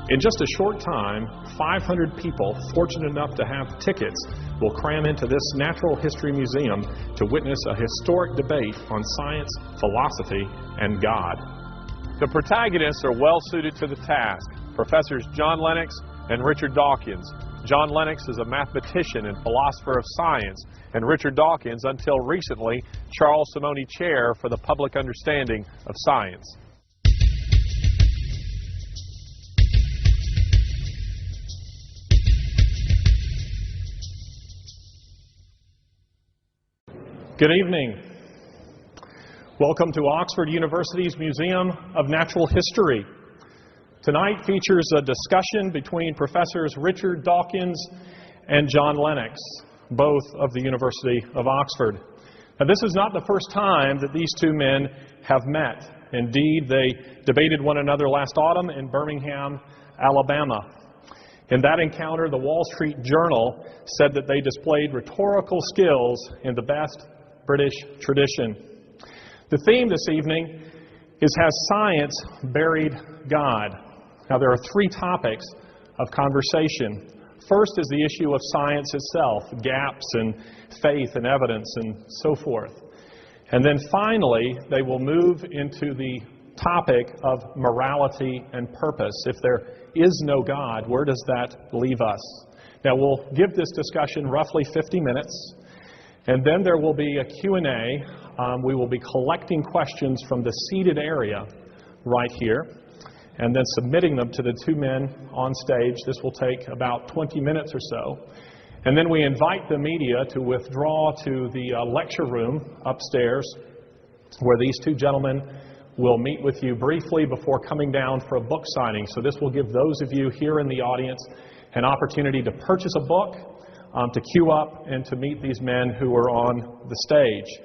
In just a short time, 500 people fortunate enough to have tickets will cram into this natural history museum to witness a historic debate on science, philosophy, and God. The protagonists are well suited to the task, Professors John Lennox and Richard Dawkins. John Lennox is a mathematician and philosopher of science, and Richard Dawkins, until recently, Charles Simonyi Chair for the Public Understanding of Science. Good evening. Welcome to Oxford University's Museum of Natural History. Tonight features a discussion between Professors Richard Dawkins and John Lennox, both of the University of Oxford. Now, this is not the first time that these two men have met. Indeed, they debated one another last autumn in Birmingham, Alabama. In that encounter, the Wall Street Journal said that they displayed rhetorical skills in the best British tradition. The theme this evening is Has Science Buried God? Now, there are three topics of conversation. First is the issue of science itself, gaps in faith and evidence and so forth. And then finally, they will move into the topic of morality and purpose. If there is no God, where does that leave us? Now, we'll give this discussion roughly 50 minutes. And then there will be a Q&A. We will be collecting questions from the seated area right here and then submitting them to the two men on stage. This will take about 20 minutes or so. And then we invite the media to withdraw to the lecture room upstairs where these two gentlemen will meet with you briefly before coming down for a book signing. So this will give those of you here in the audience an opportunity to purchase a book, to queue up and to meet these men who are on the stage.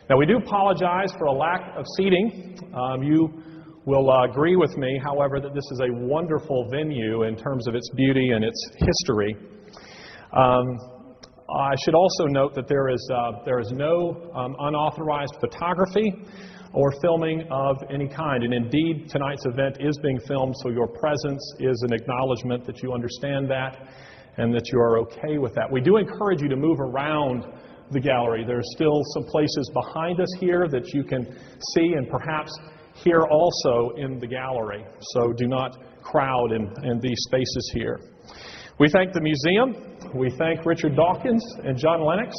Now, we do apologize for a lack of seating. You will agree with me, however, that this is a wonderful venue in terms of its beauty and its history. I should also note that there is no unauthorized photography or filming of any kind. And indeed, tonight's event is being filmed, so your presence is an acknowledgement that you understand that and that you are okay with that. We do encourage you to move around the gallery. There's still some places behind us here that you can see and perhaps hear also in the gallery. So do not crowd in these spaces here. We thank the museum. We thank Richard Dawkins and John Lennox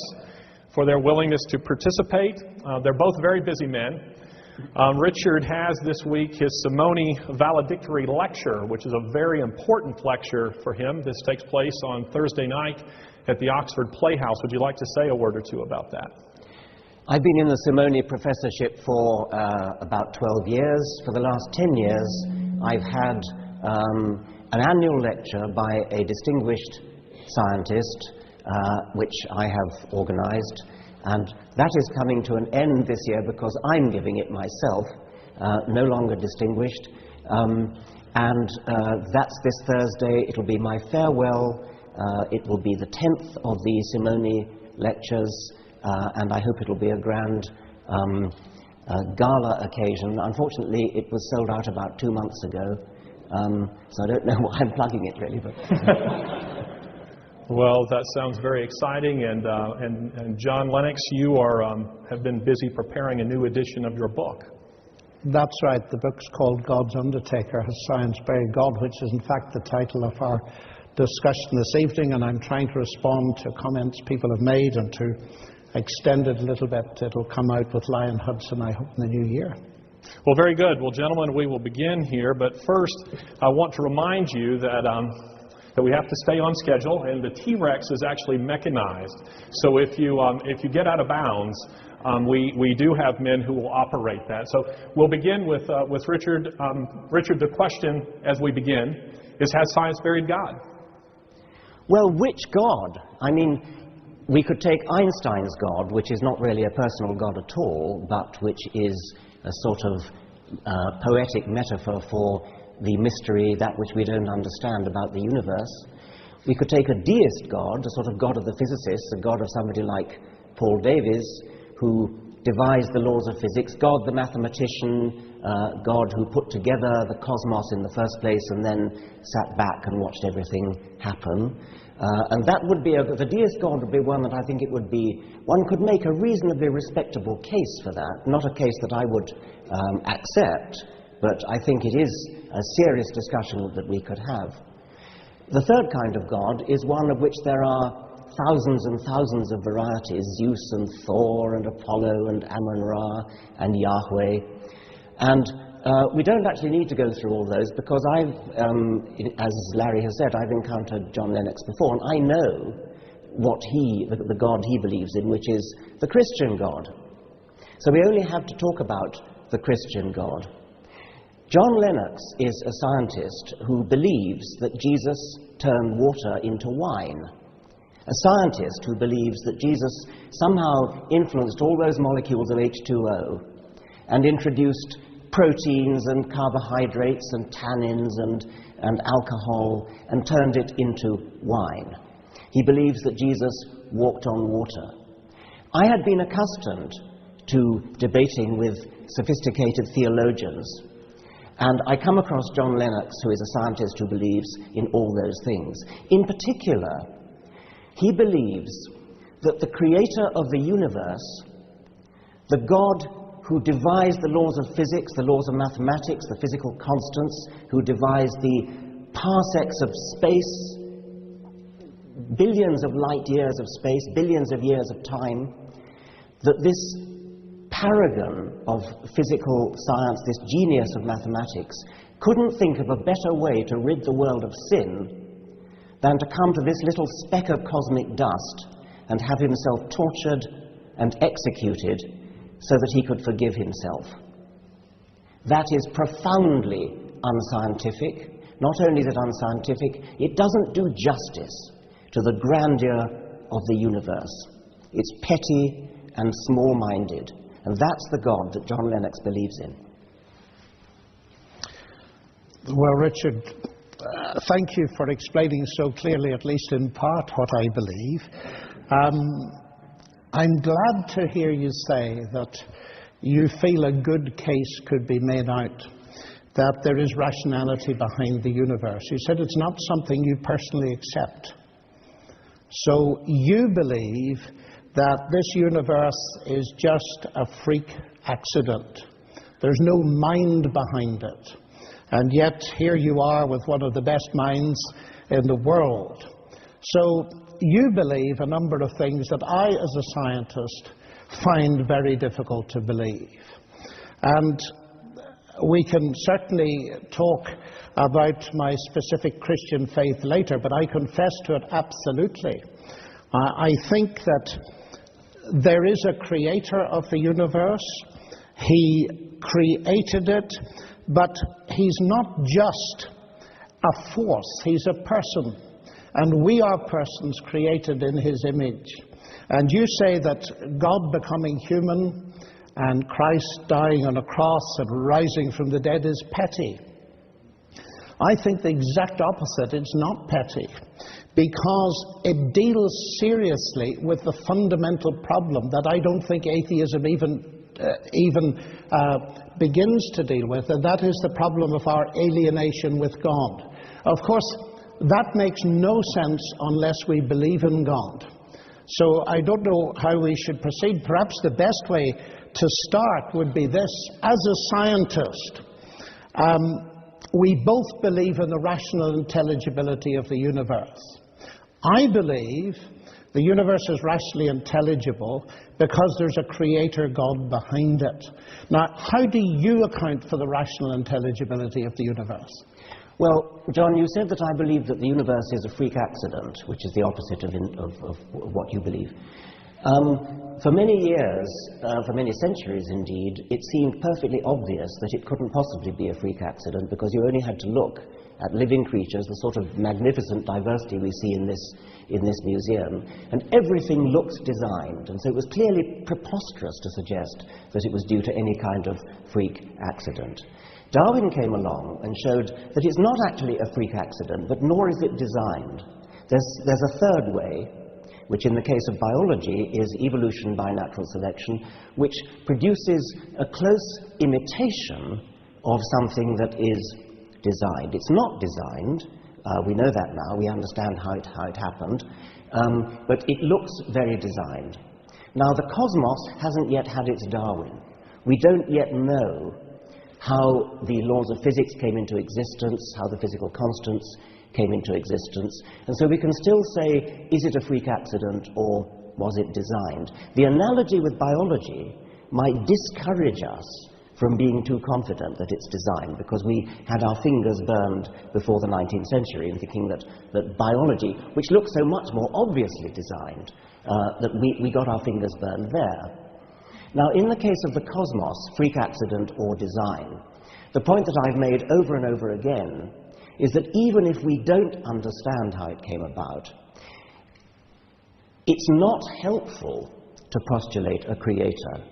for their willingness to participate. They're both very busy men. Richard has this week his Simonyi valedictory lecture, which is a very important lecture for him. This takes place on Thursday night at the Oxford Playhouse. Would you like to say a word or two about that? I've been in the Simonyi professorship for about 12 years. For the last 10 years, I've had an annual lecture by a distinguished scientist, which I have organized. And that is coming to an end this year because I'm giving it myself, no longer distinguished. And that's this Thursday. It'll be my farewell. It will be the 10th of the Simonyi lectures, and I hope it'll be a grand gala occasion. Unfortunately, it was sold out about 2 months ago, so I don't know why I'm plugging it, really. But Well, that sounds very exciting, and John Lennox, you have been busy preparing a new edition of your book. That's right. The book's called God's Undertaker, Has Science Buried God?, which is in fact the title of our discussion this evening, and I'm trying to respond to comments people have made and to extend it a little bit. It'll come out with Lion Hudson, I hope, in the new year. Well, very good. Well, gentlemen, we will begin here, but first I want to remind you that we have to stay on schedule, and the T-Rex is actually mechanized. So if you get out of bounds, we do have men who will operate that. So we'll begin with Richard. Richard, the question as we begin is, has science buried God? well, which God? I mean, we could take Einstein's God, which is not really a personal God at all, but which is a sort of poetic metaphor for the mystery, that which we don't understand about the universe. We could take a deist God, a sort of God of the physicists, a God of somebody like Paul Davies, who devised the laws of physics, God the mathematician, God who put together the cosmos in the first place and then sat back and watched everything happen. And that would be, the deist God would be one that I think it would be, one could make a reasonably respectable case for that, not a case that I would accept, but I think it is a serious discussion that we could have. The third kind of God is one of which there are thousands and thousands of varieties, Zeus and Thor and Apollo and Amun-Ra and Yahweh. And we don't actually need to go through all those because as Larry has said, I've encountered John Lennox before, and I know what the God he believes in, which is the Christian God. So we only have to talk about the Christian God. John Lennox is a scientist who believes that Jesus turned water into wine. A scientist who believes that Jesus somehow influenced all those molecules of H2O and introduced proteins and carbohydrates and tannins and alcohol and turned it into wine. He believes that Jesus walked on water. I had been accustomed to debating with sophisticated theologians, and I come across John Lennox, who is a scientist who believes in all those things. In particular, he believes that the creator of the universe, the God who devised the laws of physics, the laws of mathematics, the physical constants, who devised the parsecs of space, billions of light years of space, billions of years of time, that this paragon of physical science, this genius of mathematics, couldn't think of a better way to rid the world of sin than to come to this little speck of cosmic dust and have himself tortured and executed so that he could forgive himself. That is profoundly unscientific. Not only is it unscientific, it doesn't do justice to the grandeur of the universe. It's petty and small-minded, and that's the God that John Lennox believes in. Well, Richard, thank you for explaining so clearly, at least in part, what I believe. I'm glad to hear you say that you feel a good case could be made out that there is rationality behind the universe. You said it's not something you personally accept. So you believe that this universe is just a freak accident. There's no mind behind it. And yet here you are with one of the best minds in the world. So you believe a number of things that I, as a scientist, find very difficult to believe. And we can certainly talk about my specific Christian faith later, but I confess to it absolutely. I think that there is a creator of the universe. He created it, but he's not just a force, he's a person. And we are persons created in his image. And you say that God becoming human and Christ dying on a cross and rising from the dead is petty. I think the exact opposite. It's not petty, because it deals seriously with the fundamental problem that I don't think atheism even begins to deal with, and that is the problem of our alienation with God. Of course, that makes no sense unless we believe in God. So I don't know how we should proceed. Perhaps the best way to start would be this. As a scientist, we both believe in the rational intelligibility of the universe. I believe the universe is rationally intelligible because there's a creator God behind it. Now, how do you account for the rational intelligibility of the universe? Well, John, you said that I believe that the universe is a freak accident, which is the opposite of what you believe. For many years, for many centuries indeed, it seemed perfectly obvious that it couldn't possibly be a freak accident, because you only had to look at living creatures, the sort of magnificent diversity we see in this museum, and everything looks designed, and so it was clearly preposterous to suggest that it was due to any kind of freak accident. Darwin came along and showed that it's not actually a freak accident, but nor is it designed. There's a third way, which in the case of biology is evolution by natural selection, which produces a close imitation of something that is designed. It's not designed. We know that now. We understand how it happened. But it looks very designed. Now, the cosmos hasn't yet had its Darwin. We don't yet know how the laws of physics came into existence, how the physical constants came into existence. And so we can still say, is it a freak accident or was it designed? The analogy with biology might discourage us from being too confident that it's designed, because we had our fingers burned before the 19th century in thinking that biology, which looks so much more obviously designed, that we got our fingers burned there. Now, in the case of the cosmos, freak accident or design, the point that I've made over and over again is that even if we don't understand how it came about, it's not helpful to postulate a creator,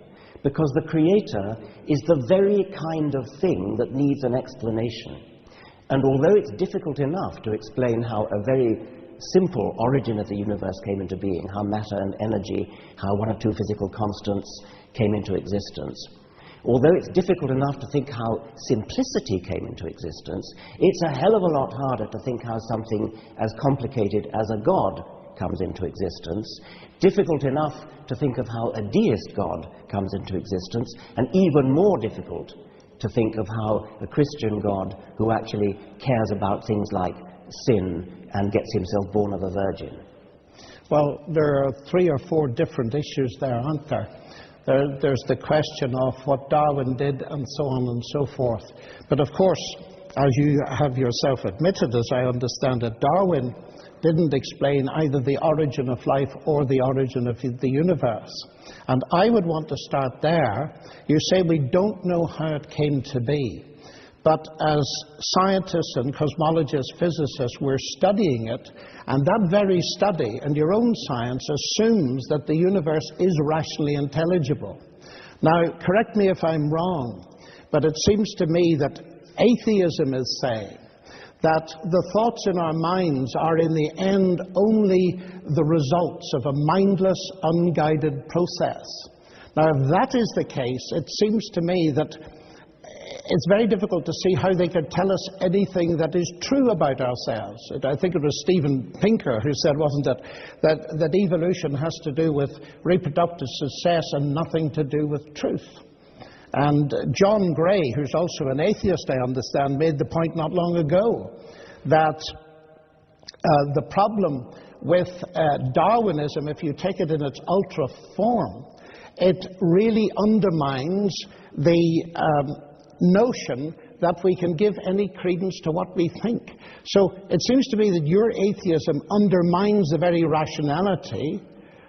because the creator is the very kind of thing that needs an explanation. And although it's difficult enough to explain how a very simple origin of the universe came into being, how matter and energy, how one or two physical constants came into existence, although it's difficult enough to think how simplicity came into existence, it's a hell of a lot harder to think how something as complicated as a god comes into existence, difficult enough to think of how a deist God comes into existence, and even more difficult to think of how a Christian God who actually cares about things like sin and gets himself born of a virgin. Well, there are 3 or 4 different issues there, aren't there? There's the question of what Darwin did and so on and so forth. But of course, as you have yourself admitted, as I understand it, Darwin didn't explain either the origin of life or the origin of the universe. And I would want to start there. You say we don't know how it came to be. But as scientists and cosmologists, physicists, we're studying it, and that very study and your own science assumes that the universe is rationally intelligible. Now, correct me if I'm wrong, but it seems to me that atheism is saying that the thoughts in our minds are in the end only the results of a mindless, unguided process. Now, if that is the case, it seems to me that it's very difficult to see how they could tell us anything that is true about ourselves. I think it was Steven Pinker who said, wasn't it, that evolution has to do with reproductive success and nothing to do with truth. And John Gray, who's also an atheist, I understand, made the point not long ago that the problem with Darwinism, if you take it in its ultra form, it really undermines the notion that we can give any credence to what we think. So it seems to me that your atheism undermines the very rationality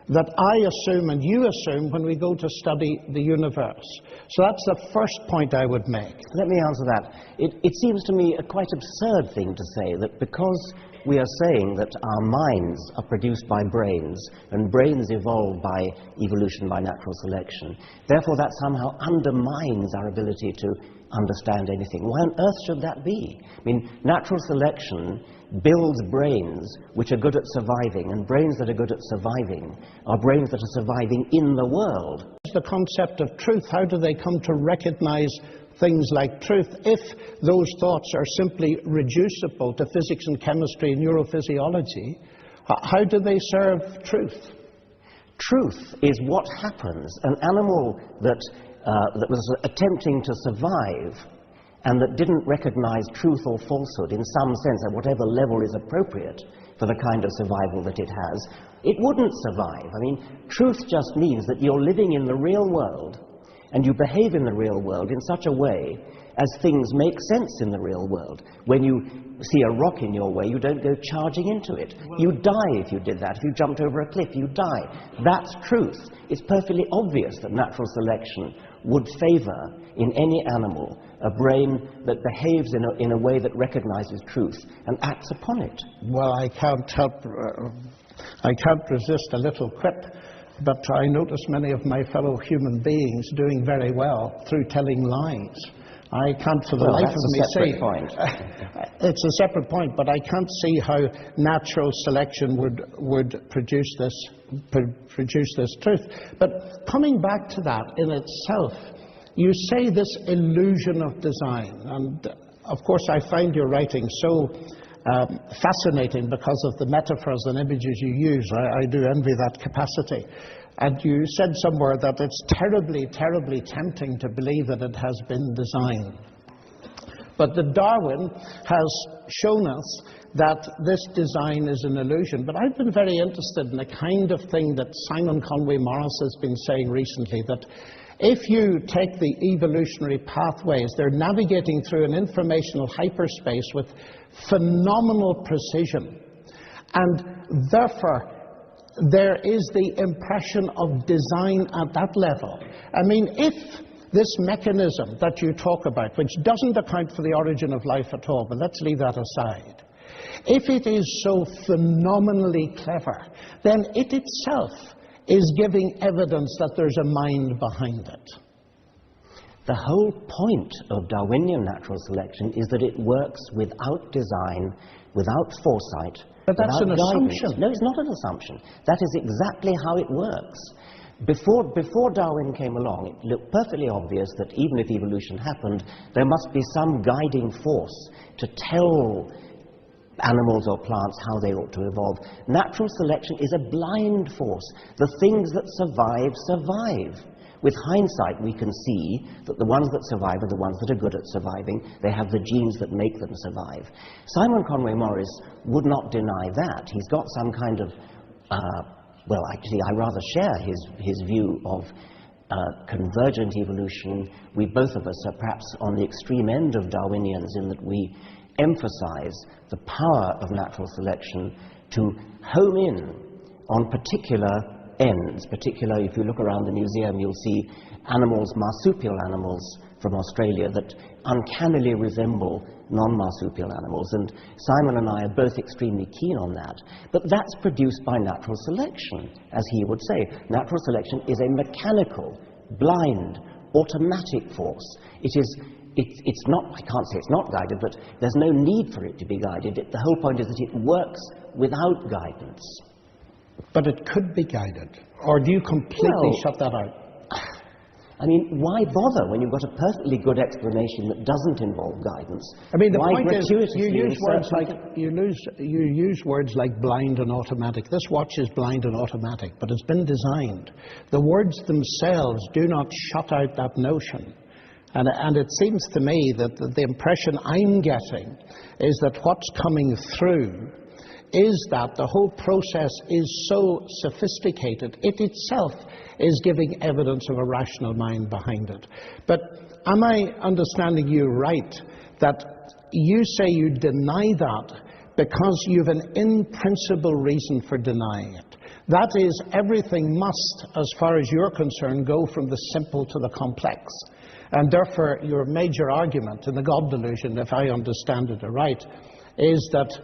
that I assume and you assume when we go to study the universe. So that's the first point I would make. Let me answer that. It seems to me a quite absurd thing to say that because we are saying that our minds are produced by brains and brains evolve by evolution, by natural selection, therefore that somehow undermines our ability to understand anything. Why on earth should that be? I mean, natural selection builds brains which are good at surviving, and brains that are good at surviving are brains that are surviving in the world. The concept of truth, how do they come to recognize things like truth if those thoughts are simply reducible to physics and chemistry and neurophysiology? How do they serve truth? Truth is what happens. An animal that was attempting to survive and that didn't recognize truth or falsehood in some sense at whatever level is appropriate for the kind of survival that it has, it wouldn't survive. I mean, truth just means that you're living in the real world and you behave in the real world in such a way as things make sense in the real world. When you see a rock in your way, you don't go charging into it. You die if you did that. If you jumped over a cliff, you die. That's truth. It's perfectly obvious that natural selection would favor in any animal a brain that behaves in a way that recognizes truth and acts upon it. Well, I can't resist a little quip, but I notice many of my fellow human beings doing very well through telling lies. I can't for the life of me say... Point. It's a separate point, but I can't see how natural selection would produce this truth. But coming back to that in itself, you say this illusion of design, and of course I find your writing so fascinating because of the metaphors and images you use. I do envy that capacity. And you said somewhere that it's terribly, terribly tempting to believe that it has been designed. But that Darwin has shown us that this design is an illusion. But I've been very interested in the kind of thing that Simon Conway Morris has been saying recently, that if you take the evolutionary pathways, they're navigating through an informational hyperspace with phenomenal precision. And therefore, there is the impression of design at that level. I mean, if this mechanism that you talk about, which doesn't account for the origin of life at all, but let's leave that aside, if it is so phenomenally clever, then it itself is giving evidence that there's a mind behind it. The whole point of Darwinian natural selection is that it works without design, without foresight, but that's an guidance. assumption. No, it's not an assumption. That is exactly how it works. Before Darwin came along, it looked perfectly obvious that even if evolution happened, there must be some guiding force to tell animals or plants how they ought to evolve. Natural selection is a blind force. The things that survive, survive. With hindsight, we can see that the ones that survive are the ones that are good at surviving. They have the genes that make them survive. Simon Conway Morris would not deny that. He's got some kind of, well, actually, I rather share his view of convergent evolution. We both of us are perhaps on the extreme end of Darwinians in that we emphasize the power of natural selection to home in on particular ends. Particularly, if you look around the museum, you'll see animals, marsupial animals from Australia, that uncannily resemble non-marsupial animals. And Simon and I are both extremely keen on that. But that's produced by natural selection, as he would say. Natural selection is a mechanical, blind, automatic force. It's not, I can't say it's not guided, but there's no need for it to be guided. The whole point is that it works without guidance. But it could be guided. Or do you completely shut that out? I mean, why bother when you've got a perfectly good explanation that doesn't involve guidance? I mean, the why point is, you use words like blind and automatic. This watch is blind and automatic, but it's been designed. The words themselves do not shut out that notion. And it seems to me that the impression I'm getting is that what's coming through is that the whole process is so sophisticated, it itself is giving evidence of a rational mind behind it. But am I understanding you right, that you say you deny that because you've an in-principle reason for denying it? That is, everything must, as far as you're concerned, go from the simple to the complex. And therefore, your major argument in the God delusion, if I understand it right, is that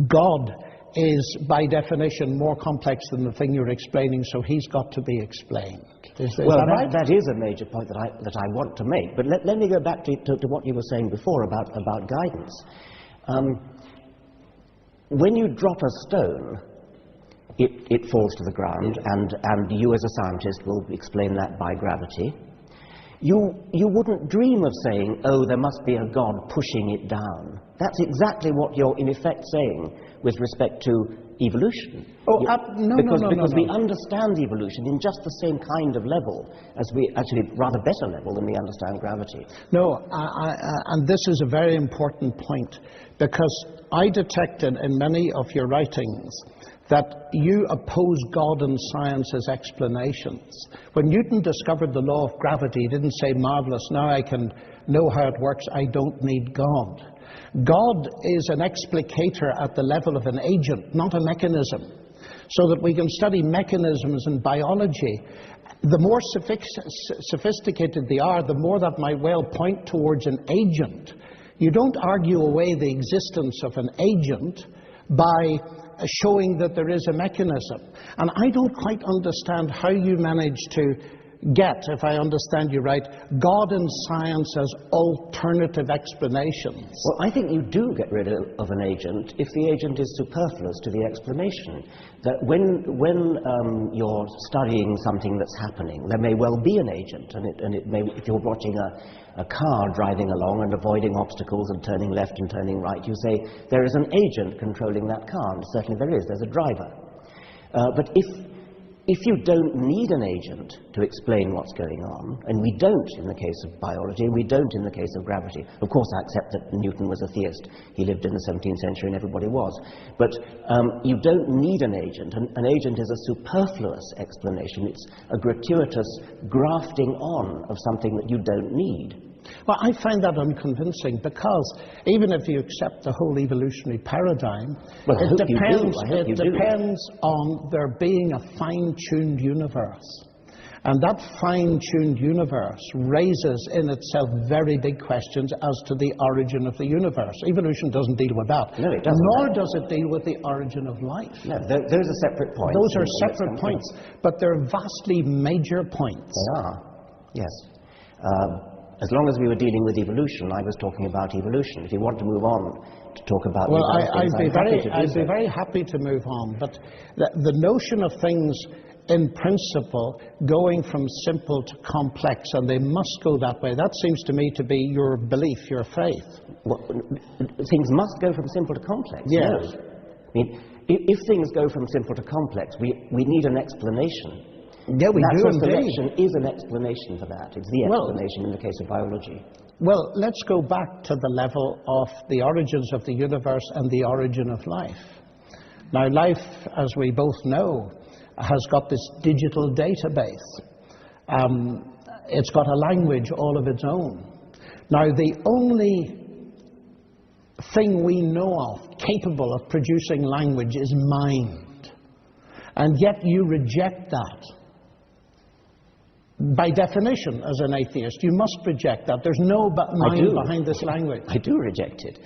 God is, by definition, more complex than the thing you're explaining, so he's got to be explained. Is that right? That is a major point that I want to make. But let me go back to what you were saying before about guidance. When you drop a stone, it falls to the ground, and you as a scientist will explain that by gravity. You wouldn't dream of saying, oh, there must be a God pushing it down. That's exactly what you're in effect saying with respect to evolution. Because we understand evolution in just the same kind of level as actually rather better level than we understand gravity. No, and this is a very important point, because I detected in many of your writings that you oppose God and science's explanations. When Newton discovered the law of gravity, he didn't say, marvelous, now I can know how it works, I don't need God. God is an explicator at the level of an agent, not a mechanism. So that we can study mechanisms in biology. The more sophisticated they are, the more that might well point towards an agent. You don't argue away the existence of an agent by showing that there is a mechanism. And I don't quite understand how you manage to get, if I understand you right, God and science as alternative explanations. Well, I think you do get rid of an agent if the agent is superfluous to the explanation. That when you're studying something that's happening, there may well be an agent, and it may, if you're watching a car driving along and avoiding obstacles and turning left and turning right, you say there is an agent controlling that car, and certainly there is, there's a driver. But if you don't need an agent to explain what's going on, and we don't in the case of biology, and we don't in the case of gravity. Of course, I accept that Newton was a theist. He lived in the 17th century and everybody was. But you don't need an agent. An agent is a superfluous explanation. It's a gratuitous grafting on of something that you don't need. Well, I find that unconvincing, because even if you accept the whole evolutionary paradigm, well, it depends on there being a fine-tuned universe. And that fine-tuned universe raises in itself very big questions as to the origin of the universe. Evolution doesn't deal with that. No, it doesn't. Nor does it deal with the origin of life. No, those are separate points. Those are separate points, but they're vastly major points. They are, yes. As long as we were dealing with evolution, I was talking about evolution. If you want to move on to talk about well, I'd be very happy to move on. But the notion of things in principle going from simple to complex, and they must go that way, that seems to me to be your belief, your faith. Well, things must go from simple to complex. Yes. No. I mean, if things go from simple to complex, we need an explanation. Yeah, we do indeed. Selection is an explanation for that. It's the explanation in the case of biology. Well, let's go back to the level of the origins of the universe and the origin of life. Now, life, as we both know, has got this digital database. It's got a language all of its own. Now, the only thing we know of capable of producing language is mind. And yet you reject that. By definition, as an atheist, you must reject that. There's no mind behind this language. I do reject it.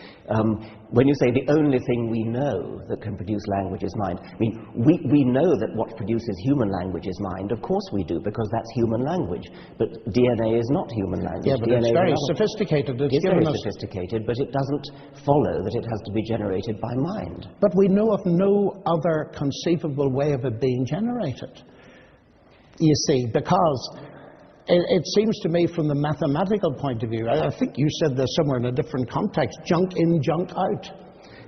When you say the only thing we know that can produce language is mind, I mean, we know that what produces human language is mind. Of course we do, because that's human language. But DNA is not human language. Yeah, but it's very sophisticated. It's very sophisticated, but it doesn't follow that it has to be generated by mind. But we know of no other conceivable way of it being generated. You see, because it seems to me from the mathematical point of view, I think you said this somewhere in a different context, junk in, junk out.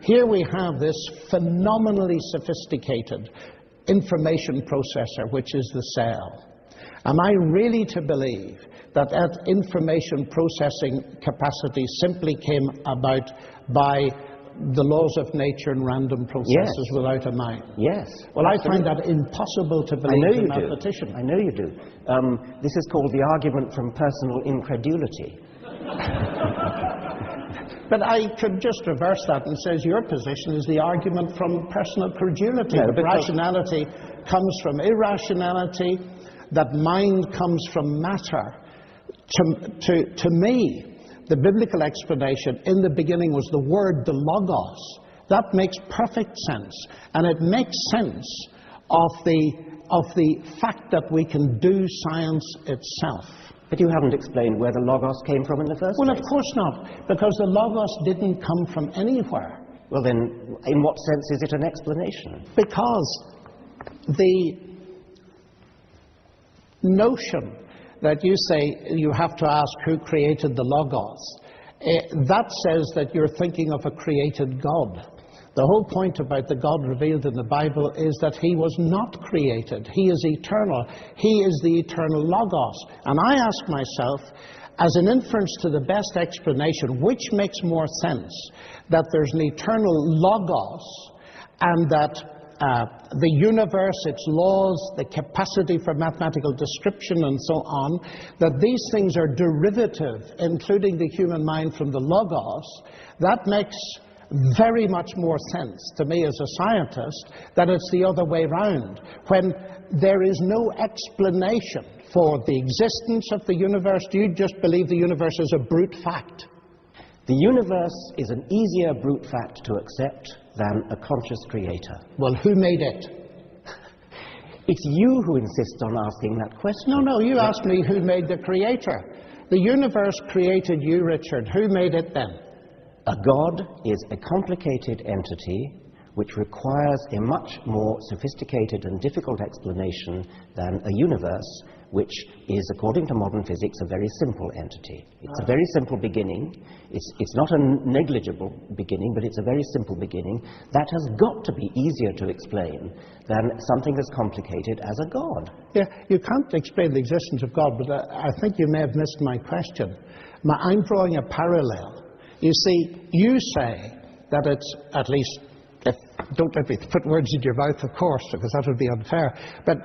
Here we have this phenomenally sophisticated information processor, which is the cell. Am I really to believe that that information processing capacity simply came about by the laws of nature and random processes without a mind? Yes. Well, I find that impossible to believe as a mathematician. I know you do. This is called the argument from personal incredulity. But I could just reverse that and say your position is the argument from personal credulity. No, that rationality comes from irrationality, that mind comes from matter. To me, the biblical explanation in the beginning was the word, the logos. That makes perfect sense. And it makes sense of the fact that we can do science itself. But you haven't explained where the logos came from in the first place. Well, of course not, because the logos didn't come from anywhere. Well, then, in what sense is it an explanation? Because the notion that you say you have to ask who created the logos, that says that you're thinking of a created God. The whole point about the God revealed in the Bible is that he was not created. He is eternal. He is the eternal logos. And I ask myself, as an inference to the best explanation, which makes more sense, that there's an eternal logos and that the universe, its laws, the capacity for mathematical description and so on, that these things are derivative, including the human mind, from the logos, that makes very much more sense to me as a scientist that it's the other way round. When there is no explanation for the existence of the universe, do you just believe the universe is a brute fact? The universe is an easier brute fact to accept than a conscious creator. Well, who made it? It's you who insist on asking that question. No, you asked me who made the creator. The universe created you, Richard. Who made it then? A God is a complicated entity which requires a much more sophisticated and difficult explanation than a universe, which is, according to modern physics, a very simple entity. It's a very simple beginning. It's not a negligible beginning, but it's a very simple beginning. That has got to be easier to explain than something as complicated as a God. Yeah, you can't explain the existence of God, but I think you may have missed my question. I'm drawing a parallel. You see, you say that it's, at least, don't let me put words in your mouth, of course, because that would be unfair, but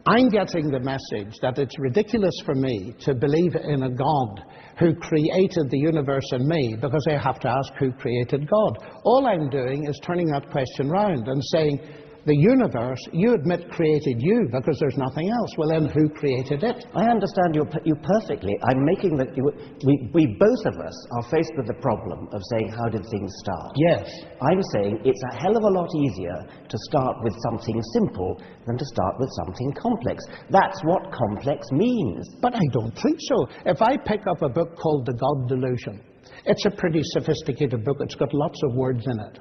I'm getting the message that it's ridiculous for me to believe in a God who created the universe and me, because I have to ask who created God. All I'm doing is turning that question round and saying, the universe, you admit, created you because there's nothing else. Well, then who created it? I understand you perfectly. I'm making that we both of us are faced with the problem of saying, how did things start? Yes. I'm saying it's a hell of a lot easier to start with something simple than to start with something complex. That's what complex means. But I don't think so. If I pick up a book called The God Delusion, it's a pretty sophisticated book. It's got lots of words in it.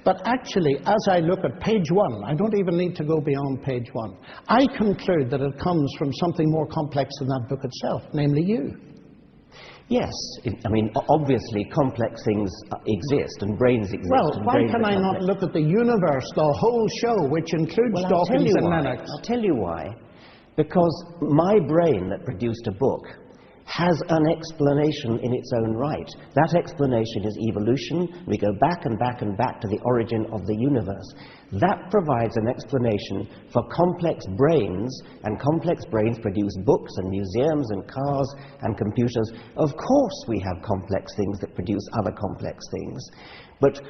But actually, as I look at page 1, I don't even need to go beyond page 1, I conclude that it comes from something more complex than that book itself, namely you. Yes. I mean, obviously, complex things exist, and brains exist. Well, why can I not look at the universe, the whole show, which includes Dawkins and Lennox? I'll tell you why. Because my brain that produced a book has an explanation in its own right. That explanation is evolution. We go back and back and back to the origin of the universe. That provides an explanation for complex brains, and complex brains produce books and museums and cars and computers. Of course we have complex things that produce other complex things. But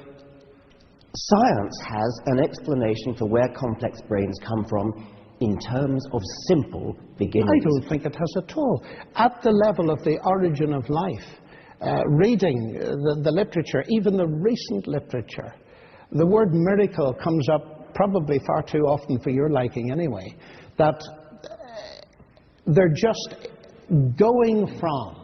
science has an explanation for where complex brains come from in terms of simple beginnings. I don't think it has at all. At the level of the origin of life, reading the literature, even the recent literature, the word miracle comes up probably far too often for your liking anyway, that they're just going from,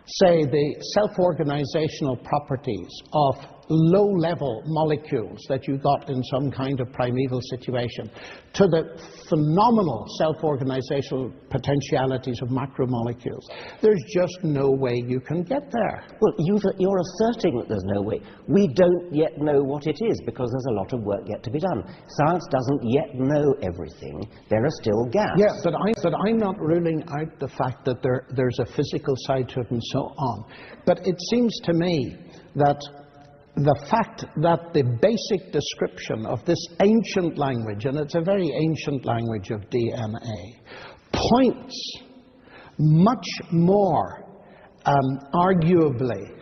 say, the self-organizational properties of low-level molecules that you got in some kind of primeval situation to the phenomenal self-organizational potentialities of macromolecules. There's just no way you can get there. Well, you're asserting that there's no way. We don't yet know what it is because there's a lot of work yet to be done. Science doesn't yet know everything. There are still gaps. Yeah, but I'm not ruling out the fact that there's a physical side to it and so on. But it seems to me that the fact that the basic description of this ancient language, and it's a very ancient language of DNA, points much more arguably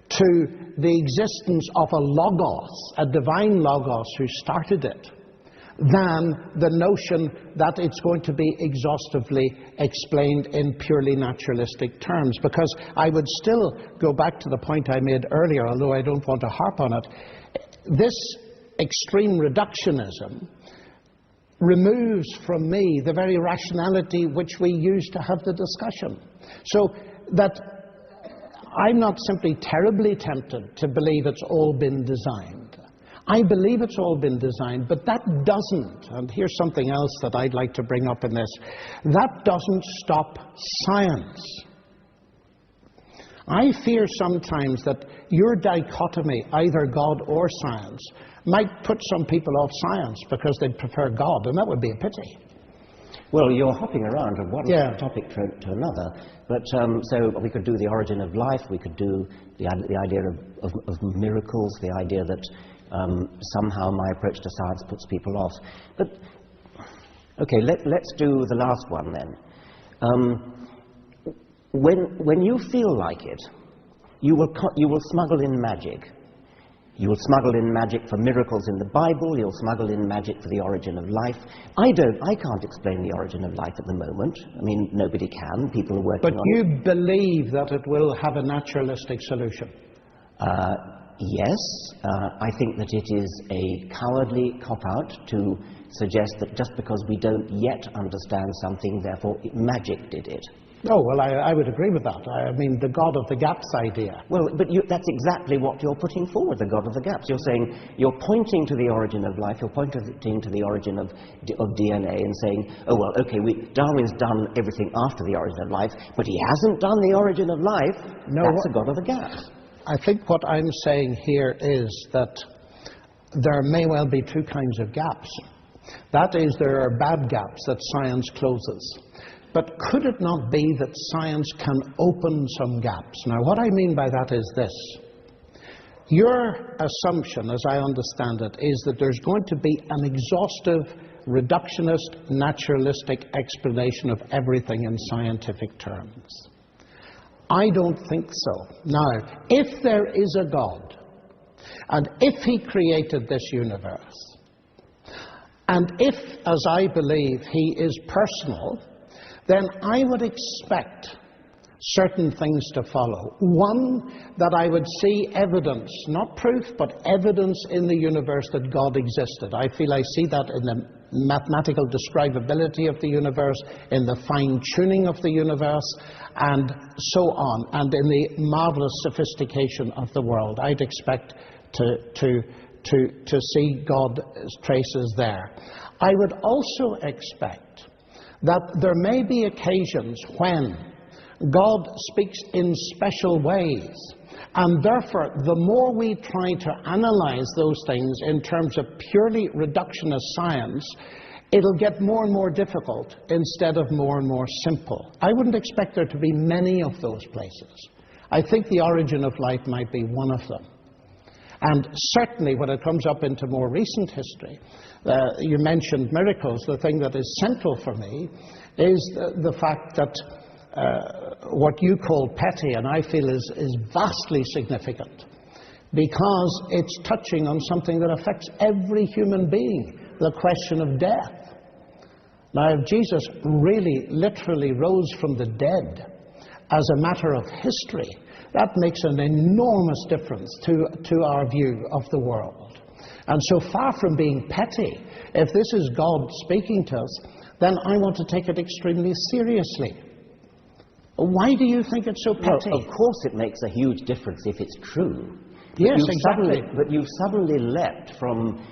to the existence of a logos, a divine logos who started it, than the notion that it's going to be exhaustively explained in purely naturalistic terms. Because I would still go back to the point I made earlier, although I don't want to harp on it. This extreme reductionism removes from me the very rationality which we use to have the discussion. So that I'm not simply terribly tempted to believe it's all been designed. I believe it's all been designed, but that doesn't, and here's something else that I'd like to bring up in this, that doesn't stop science. I fear sometimes that your dichotomy, either God or science, might put some people off science because they'd prefer God, and that would be a pity. Well, you're hopping around from one topic to another, but so we could do the origin of life, we could do the idea of miracles, the idea that somehow my approach to science puts people off. But, okay, let's do the last one then. When you feel like it, you will smuggle in magic. You will smuggle in magic for miracles in the Bible, you'll smuggle in magic for the origin of life. I can't explain the origin of life at the moment. I mean, nobody can. People are working on it. But you believe that it will have a naturalistic solution? Yes, I think that it is a cowardly cop-out to suggest that just because we don't yet understand something, therefore magic did it. Oh, well, I would agree with that. I mean, the God of the gaps idea. Well, but that's exactly what you're putting forward, the God of the gaps. You're saying, you're pointing to the origin of life, you're pointing to the origin of DNA and saying, oh, well, okay, Darwin's done everything after the origin of life, but he hasn't done the origin of life. No, that's the God of the gaps. I think what I'm saying here is that there may well be two kinds of gaps. That is, there are bad gaps that science closes. But could it not be that science can open some gaps? Now, what I mean by that is this. Your assumption, as I understand it, is that there's going to be an exhaustive, reductionist, naturalistic explanation of everything in scientific terms. I don't think so. Now, if there is a God, and if he created this universe, and if, as I believe, he is personal, then I would expect certain things to follow. One, that I would see evidence, not proof, but evidence in the universe that God existed. I feel I see that in the mathematical describability of the universe, in the fine-tuning of the universe, and so on, and in the marvelous sophistication of the world. I'd expect to see God's traces there. I would also expect that there may be occasions when God speaks in special ways, and therefore the more we try to analyze those things in terms of purely reductionist science, it'll get more and more difficult instead of more and more simple. I wouldn't expect there to be many of those places. I think the origin of life might be one of them. And certainly when it comes up into more recent history, you mentioned miracles. The thing that is central for me is the fact that what you call petty, and I feel is vastly significant, because it's touching on something that affects every human being, the question of death. Now, if Jesus really literally rose from the dead as a matter of history, that makes an enormous difference to our view of the world. And so far from being petty, if this is God speaking to us, then I want to take it extremely seriously. Why do you think it's so petty? Well, of course it makes a huge difference if it's true. Yes, exactly. But you've suddenly leapt from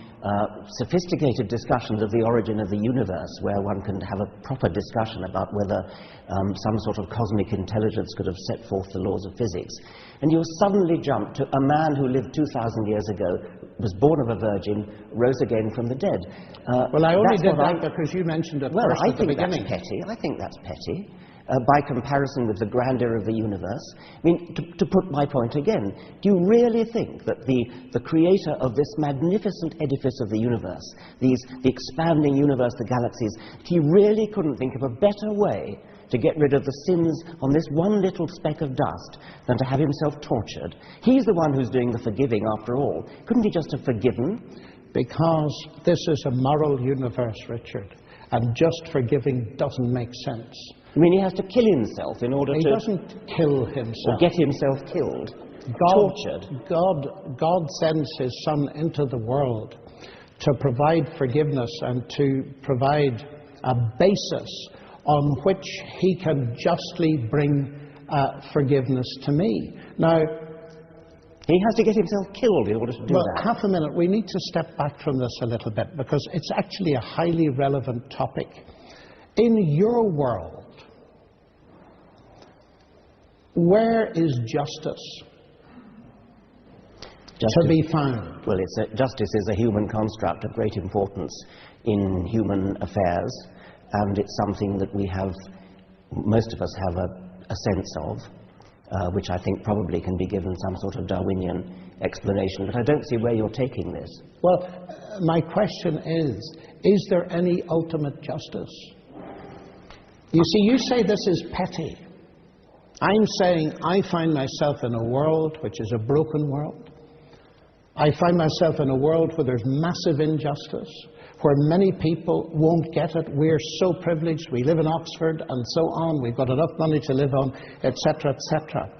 sophisticated discussions of the origin of the universe, where one can have a proper discussion about whether some sort of cosmic intelligence could have set forth the laws of physics. And you suddenly jump to a man who lived 2,000 years ago, was born of a virgin, rose again from the dead. Well, I only did that because you mentioned it first at the beginning. I think that's petty. By comparison with the grandeur of the universe. I mean, to put my point again, do you really think that the creator of this magnificent edifice of the universe, the expanding universe, the galaxies, he really couldn't think of a better way to get rid of the sins on this one little speck of dust than to have himself tortured? He's the one who's doing the forgiving after all. Couldn't he just have forgiven? Because this is a moral universe, Richard, and just forgiving doesn't make sense. I mean, he has to kill himself in order to... He doesn't kill himself. Or get himself killed. Tortured. God sends his Son into the world to provide forgiveness and to provide a basis on which he can justly bring forgiveness to me. Now, he has to get himself killed in order to do that. Half a minute. We need to step back from this a little bit, because it's actually a highly relevant topic. In your world, where is justice to be found? Well, justice is a human construct of great importance in human affairs, and it's something that most of us have a sense of, which I think probably can be given some sort of Darwinian explanation, but I don't see where you're taking this. Well, my question is there any ultimate justice? You see, you say this is petty. I'm saying I find myself in a world which is a broken world. I find myself in a world where there's massive injustice, where many people won't get it. We're so privileged. We live in Oxford and so on. We've got enough money to live on, etc., etc.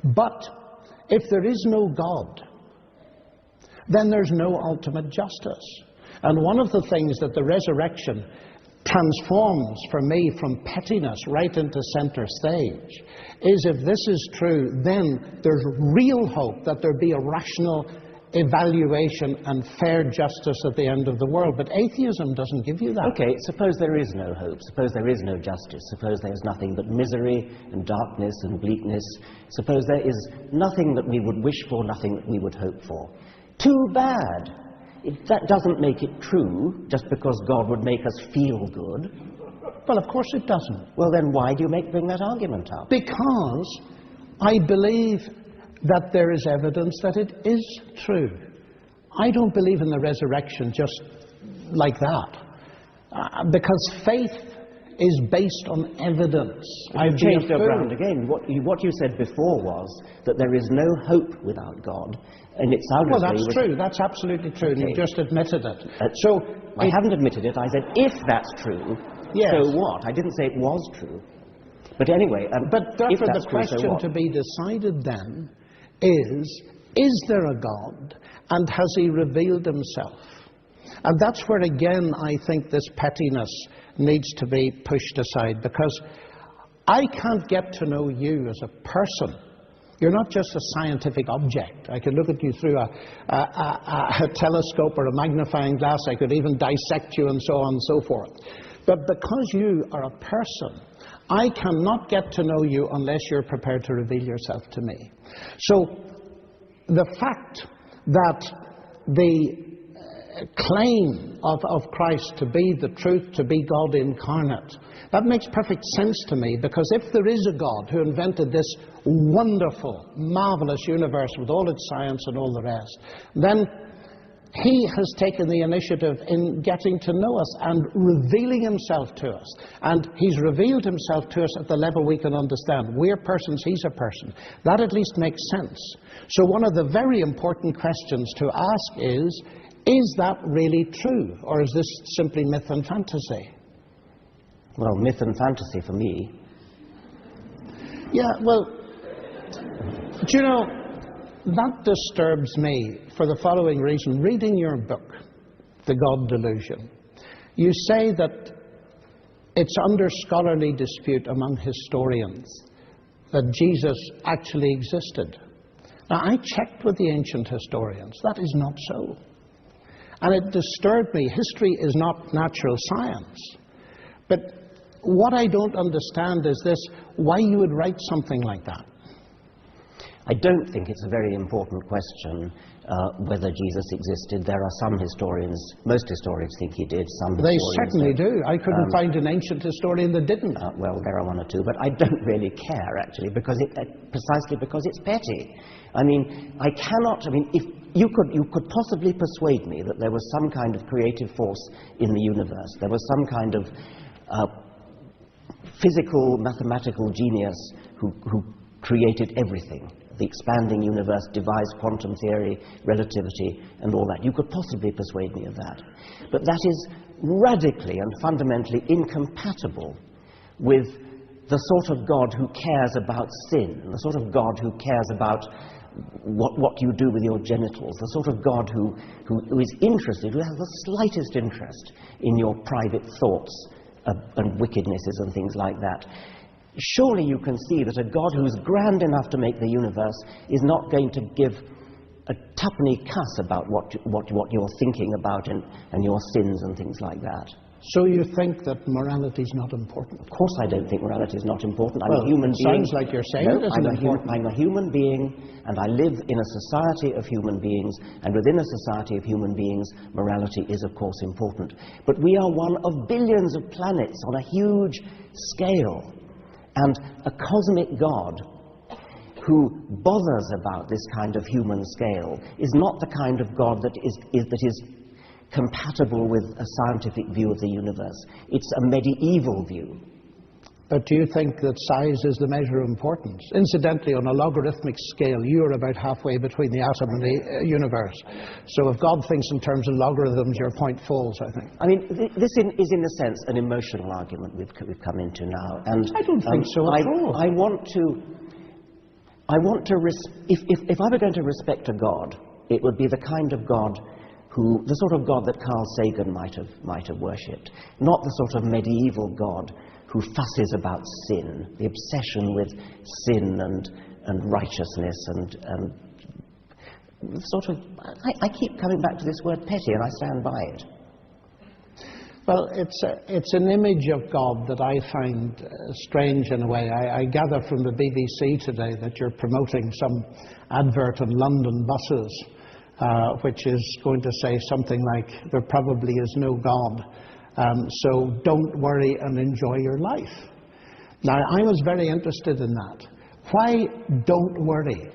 But if there is no God, then there's no ultimate justice. And one of the things that the resurrection transforms for me from pettiness right into center stage is, if this is true, then there's real hope that there be a rational evaluation and fair justice at the end of the world. But atheism doesn't give you that. Okay, suppose there is no hope, suppose there is no justice, suppose there is nothing but misery and darkness and bleakness, suppose there is nothing that we would wish for, nothing that we would hope for. Too bad. That doesn't make it true, just because God would make us feel good. Well, of course it doesn't. Well, then why do you bring that argument up? Because I believe that there is evidence that it is true. I don't believe in the resurrection just like that. Because faith is based on evidence. I've changed your ground again. What you said before was that there is no hope without God, and it sounded well, that's true. That's absolutely true. Okay. You just admitted it. So I haven't admitted it. I said if that's true, yes. So what? I didn't say it was true. But anyway, but therefore the question to be decided then is there a God, and has he revealed himself? And that's where again I think this pettiness needs to be pushed aside, because I can't get to know you as a person. You're not just a scientific object. I could look at you through a telescope or a magnifying glass. I could even dissect you and so on and so forth. But because you are a person, I cannot get to know you unless you're prepared to reveal yourself to me. So the fact that the claim of Christ to be the truth, to be God incarnate, that makes perfect sense to me, because if there is a God who invented this wonderful, marvelous universe with all its science and all the rest, then he has taken the initiative in getting to know us and revealing himself to us. And he's revealed himself to us at the level we can understand. We're persons, he's a person. That at least makes sense. So one of the very important questions to ask is that really true? Or is this simply myth and fantasy? Well, myth and fantasy for me. Yeah, well, do you know, that disturbs me for the following reason. Reading your book, The God Delusion, you say that it's under scholarly dispute among historians that Jesus actually existed. Now, I checked with the ancient historians. That is not so. And it disturbed me. History is not natural science. But what I don't understand is this: why you would write something like that. I don't think it's a very important question whether Jesus existed. There are some historians, most historians think he did, some They historians certainly do. I couldn't find an ancient historian that didn't. Well, there are one or two, but I don't really care, actually, because precisely because it's petty. I mean, if you could possibly persuade me that there was some kind of creative force in the universe, there was some kind of physical, mathematical genius who created everything. The expanding universe, devised quantum theory, relativity, and all that. You could possibly persuade me of that. But that is radically and fundamentally incompatible with the sort of God who cares about sin, the sort of God who cares about what you do with your genitals, the sort of God who is interested, who has the slightest interest in your private thoughts and wickednesses and things like that. Surely you can see that a God who's grand enough to make the universe is not going to give a tuppenny cuss about what you're thinking about and your sins and things like that. So you think that morality is not important? Of course I don't think morality is not important. I'm a human being. Sounds like you're saying it isn't important. I'm a human being, and I live in a society of human beings, and within a society of human beings, morality is of course important. But we are one of billions of planets on a huge scale. And a cosmic God who bothers about this kind of human scale is not the kind of God that is compatible with a scientific view of the universe. It's a medieval view. But do you think that size is the measure of importance? Incidentally, on a logarithmic scale, you're about halfway between the atom and the universe. So if God thinks in terms of logarithms, your point falls, I think. I mean, this is in a sense an emotional argument we've come into now. And I don't think so at all. I want to if I were going to respect a God, it would be the kind of God the sort of God that Carl Sagan might have worshipped, not the sort of medieval God who fusses about sin, the obsession with sin and righteousness and sort of, I keep coming back to this word petty, and I stand by it. Well, it's an image of God that I find strange in a way. I gather from the BBC today that you're promoting some advert on London buses, which is going to say something like, there probably is no God, so don't worry and enjoy your life. Now, I was very interested in that. Why don't worry?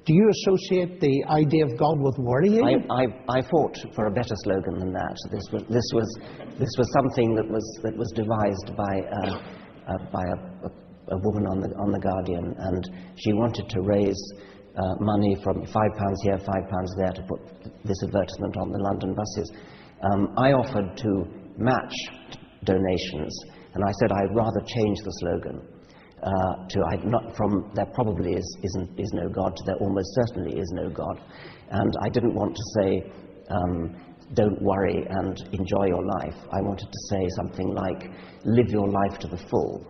Do you associate the idea of God with worrying? I fought for a better slogan than that. This was something that was devised by a woman on the Guardian, and she wanted to raise money from £5 here, £5 there to put this advertisement on the London buses. I offered to match donations, and I said I'd rather change the slogan from there probably is no God to there almost certainly is no God. And I didn't want to say don't worry and enjoy your life. I wanted to say something like live your life to the full.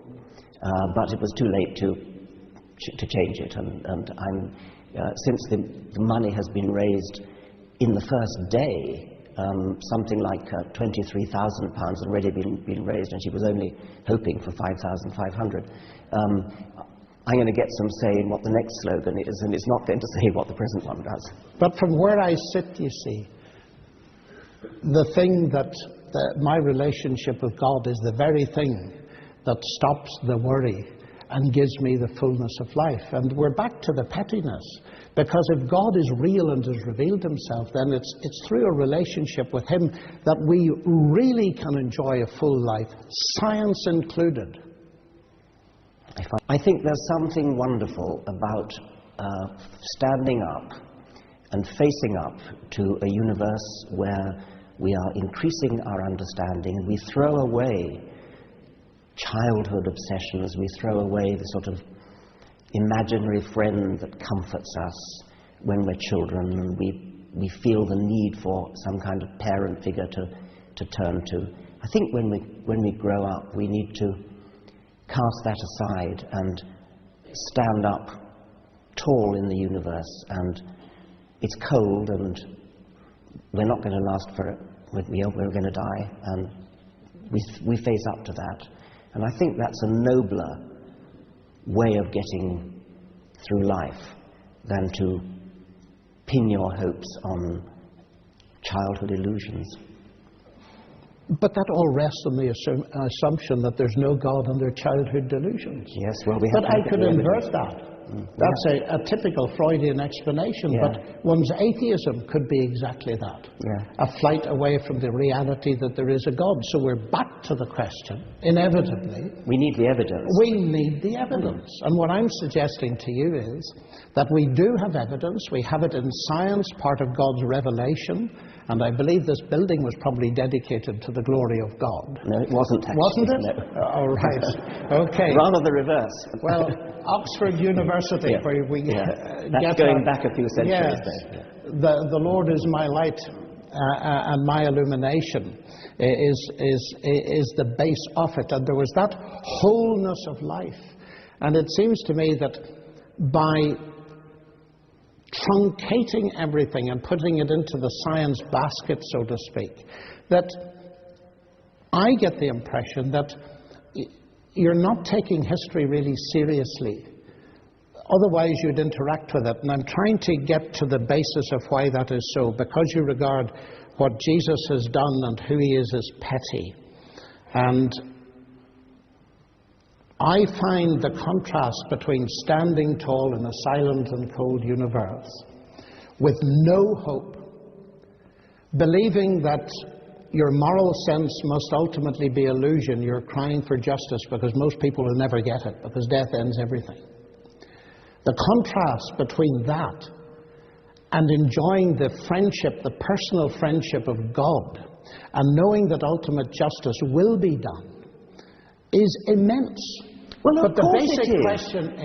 But it was too late to change it, and I'm since the money has been raised in the first day, something like £23,000 already been raised, and she was only hoping for 5,500. I'm going to get some say in what the next slogan is, and it's not going to say what the present one does. But from where I sit, you see, the thing that my relationship with God is the very thing that stops the worry and gives me the fullness of life. And we're back to the pettiness, because if God is real and has revealed himself, then it's through a relationship with him that we really can enjoy a full life, science included. I think there's something wonderful about standing up and facing up to a universe where we are increasing our understanding, and we throw away childhood obsessions, we throw away the sort of imaginary friend that comforts us when we're children, and we feel the need for some kind of parent figure to turn to. I think when we grow up, we need to cast that aside and stand up tall in the universe. And it's cold, and we're not going to last for it. We're going to die, and we face up to that. And I think that's a nobler way of getting through life than to pin your hopes on childhood illusions. But that all rests on the assumption that there's no God and their childhood delusions. Yes, well, we have but I could invert that. That's a typical Freudian explanation, but one's atheism could be exactly that. A flight away from the reality that there is a God. So we're back to the question, inevitably. We need the evidence. We need the evidence. And what I'm suggesting to you is that we do have evidence. We have it in science, part of God's revelation. And I believe this building was probably dedicated to the glory of God. No, it wasn't actually. Wasn't it? No. All right. Okay. Rather the reverse. Well, Oxford University, where we That's going back a few centuries. Yes. The Lord is my light and my illumination is the base of it. And there was that wholeness of life. And it seems to me that by truncating everything and putting it into the science basket, so to speak, that I get the impression that you're not taking history really seriously. Otherwise you'd interact with it. And I'm trying to get to the basis of why that is so, because you regard what Jesus has done and who he is as petty. And I find the contrast between standing tall in a silent and cold universe with no hope, believing that your moral sense must ultimately be illusion. You're crying for justice because most people will never get it, because death ends everything. The contrast between that and enjoying the friendship, the personal friendship of God, and knowing that ultimate justice will be done, is immense. Well, but the basic question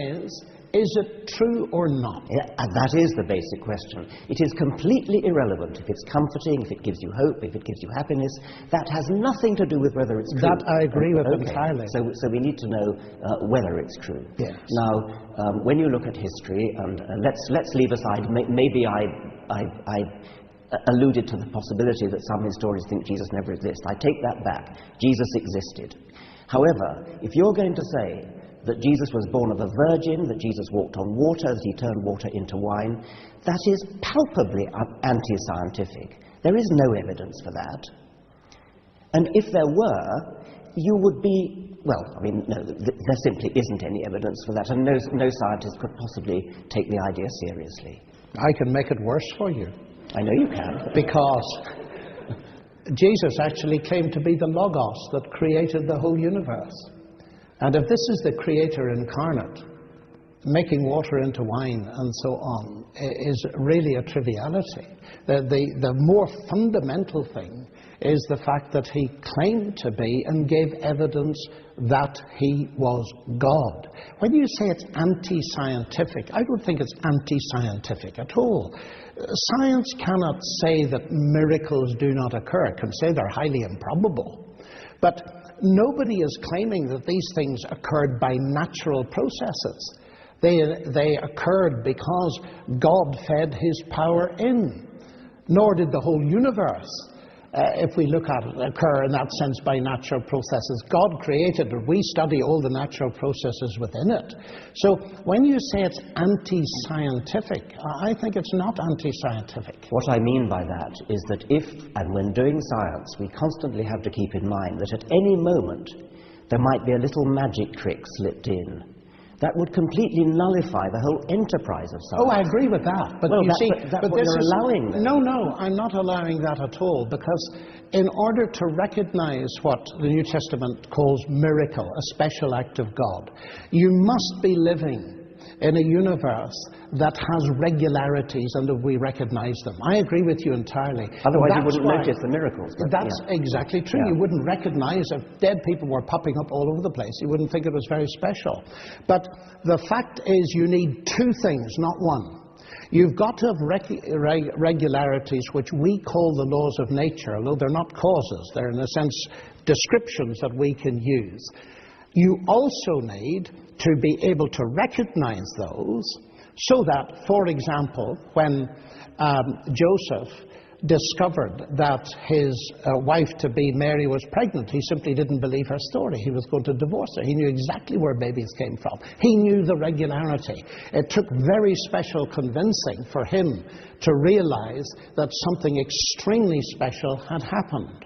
is it true or not? Yeah, and that is the basic question. It is completely irrelevant if it's comforting, if it gives you hope, if it gives you happiness. That has nothing to do with whether it's true. That I agree with entirely. So we need to know whether it's true. Yes. Now, when you look at history, and let's leave aside, maybe I alluded to the possibility that some historians think Jesus never existed. I take that back. Jesus existed. However, if you're going to say that Jesus was born of a virgin, that Jesus walked on water, that he turned water into wine, that is palpably anti-scientific. There is no evidence for that. And if there were, you would be, well, I mean, no, there simply isn't any evidence for that, and no scientist could possibly take the idea seriously. I can make it worse for you. I know you can. Because Jesus actually claimed to be the Logos that created the whole universe. And if this is the Creator incarnate, making water into wine and so on is really a triviality. The more fundamental thing is the fact that he claimed to be and gave evidence that he was God. When you say it's anti-scientific, I don't think it's anti-scientific at all. Science cannot say that miracles do not occur. It can say they're highly improbable. But nobody is claiming that these things occurred by natural processes. They occurred because God fed his power in. Nor did the whole universe, if we look at it, occur in that sense by natural processes. God created it. We study all the natural processes within it. So when you say it's anti-scientific, I think it's not anti-scientific. What I mean by that is that if, and when doing science, we constantly have to keep in mind that at any moment there might be a little magic trick slipped in. That would completely nullify the whole enterprise of science. Oh, I agree with that. But well, you see, that's what you're allowing then. No, I'm not allowing that at all, because in order to recognize what the New Testament calls miracle, a special act of God, you must be living in a universe that has regularities and that we recognize them. I agree with you entirely. Otherwise you wouldn't notice the miracles. That's exactly true. Yeah. You wouldn't recognize if dead people were popping up all over the place. You wouldn't think it was very special. But the fact is you need two things, not one. You've got to have regularities which we call the laws of nature, although they're not causes. They're, in a sense, descriptions that we can use. You also need to be able to recognize those so that, for example, when Joseph discovered that his wife-to-be Mary was pregnant, he simply didn't believe her story. He was going to divorce her. He knew exactly where babies came from. He knew the regularity. It took very special convincing for him to realize that something extremely special had happened.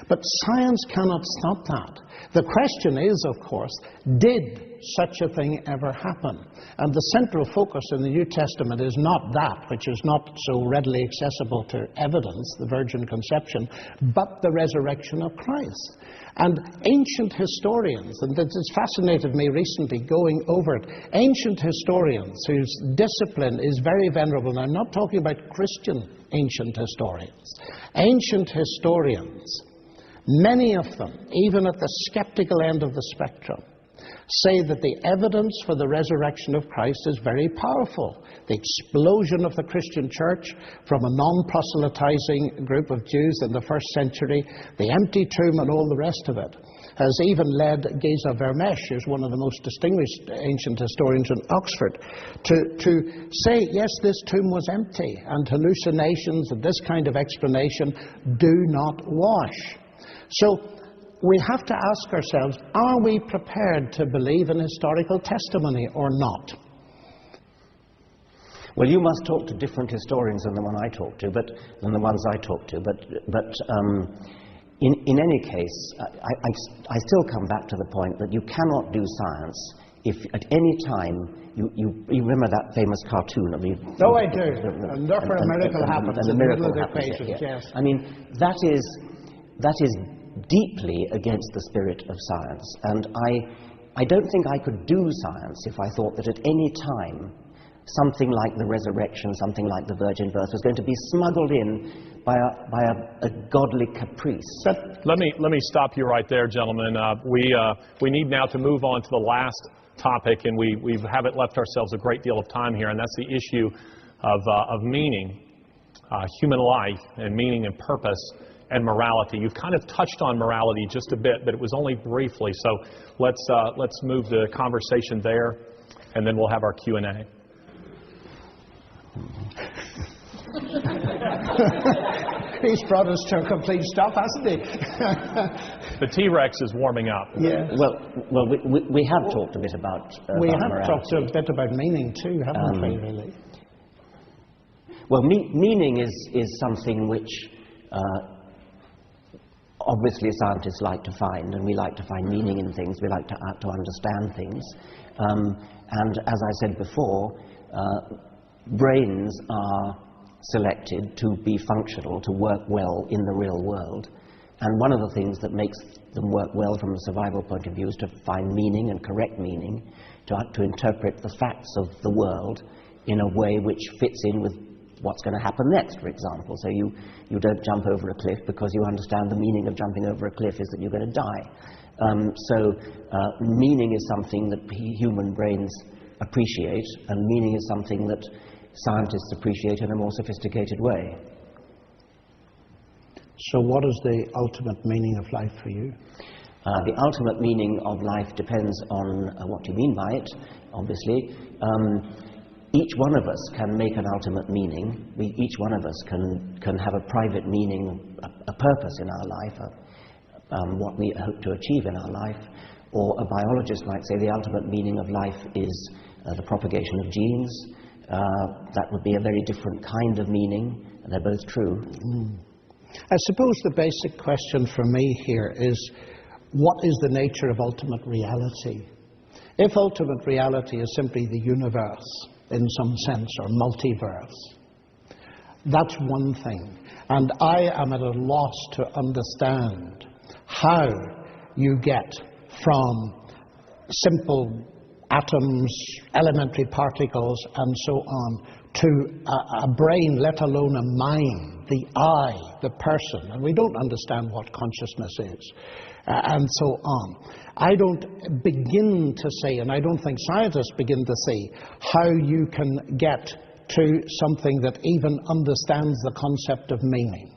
But science cannot stop that. The question is, of course, did such a thing ever happen? And the central focus in the New Testament is not that, which is not so readily accessible to evidence, the virgin conception, but the resurrection of Christ. And ancient historians, and this has fascinated me recently going over it, ancient historians whose discipline is very venerable, and I'm not talking about Christian ancient historians, ancient historians, many of them, even at the skeptical end of the spectrum, say that the evidence for the resurrection of Christ is very powerful. The explosion of the Christian church from a non-proselytizing group of Jews in the first century, the empty tomb and all the rest of it, has even led Geza Vermesh, who's one of the most distinguished ancient historians in Oxford, to say, yes, this tomb was empty, and hallucinations and this kind of explanation do not wash. So we have to ask ourselves, are we prepared to believe in historical testimony or not? Well, you must talk to different historians than the one I talk to, than the ones I talk to. But in any case, I still come back to the point that you cannot do science if at any time you remember that famous cartoon of the... Oh, I do. And therefore a miracle happens in the middle of the equation. Yes. I mean, that is deeply against the spirit of science, and I don't think I could do science if I thought that at any time something like the resurrection, something like the virgin birth was going to be smuggled in by a godly caprice. Let me stop you right there, gentlemen. We need now to move on to the last topic, and we haven't left ourselves a great deal of time here, and that's the issue of meaning, human life, and meaning and purpose and morality. You've kind of touched on morality just a bit, but it was only briefly. So let's move the conversation there, and then we'll have our Q&A. He's brought us to a complete stop, hasn't he? The T-Rex is warming up. Yeah. Well, we have talked a bit about We have morality. talked a bit about meaning too, haven't we, really? Well, meaning is something which obviously scientists like to find, and we like to find meaning in things. We like to understand things. And as I said before, brains are selected to be functional, to work well in the real world. And one of the things that makes them work well from a survival point of view is to find meaning and correct meaning, to interpret the facts of the world in a way which fits in with what's going to happen next, for example. So you don't jump over a cliff because you understand the meaning of jumping over a cliff is that you're going to die. So meaning is something that human brains appreciate, and meaning is something that scientists appreciate in a more sophisticated way. So what is the ultimate meaning of life for you? The ultimate meaning of life depends on what you mean by it, obviously. Each one of us can make an ultimate meaning. Each one of us can have a private meaning, a purpose in our life, what we hope to achieve in our life. Or a biologist might say the ultimate meaning of life is the propagation of genes. That would be a very different kind of meaning, and they're both true. I suppose the basic question for me here is, what is the nature of ultimate reality? If ultimate reality is simply the universe, in some sense, or multiverse, that's one thing. And I am at a loss to understand how you get from simple atoms, elementary particles, and so on, to a brain, let alone a mind, the I, the person. And we don't understand what consciousness is, and so on. I don't begin to say, and I don't think scientists begin to see, how you can get to something that even understands the concept of meaning.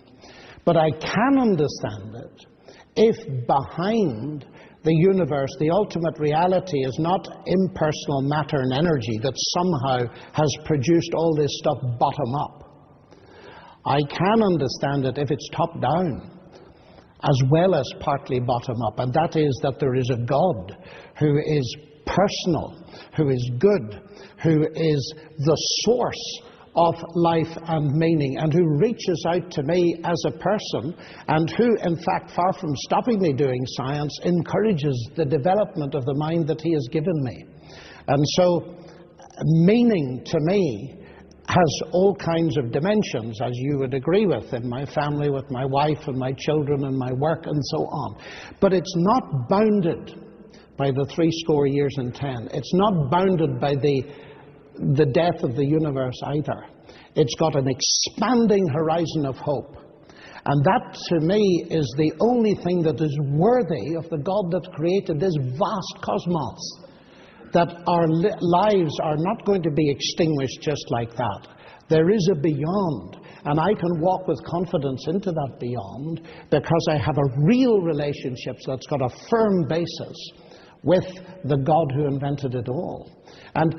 But I can understand it if behind the universe, the ultimate reality is not impersonal matter and energy that somehow has produced all this stuff bottom up. I can understand it if it's top down, as well as partly bottom up, and that is that there is a God who is personal, who is good, who is the source of life and meaning, and who reaches out to me as a person, and who, in fact, far from stopping me doing science, encourages the development of the mind that he has given me. And so meaning to me has all kinds of dimensions, as you would agree with, in my family, with my wife and my children and my work and so on. But it's not bounded by the 70 years and 10. It's not bounded by the death of the universe either. It's got an expanding horizon of hope. And that, to me, is the only thing that is worthy of the God that created this vast cosmos. That our lives are not going to be extinguished just like that. There is a beyond, and I can walk with confidence into that beyond because I have a real relationship that's got a firm basis with the God who invented it all. And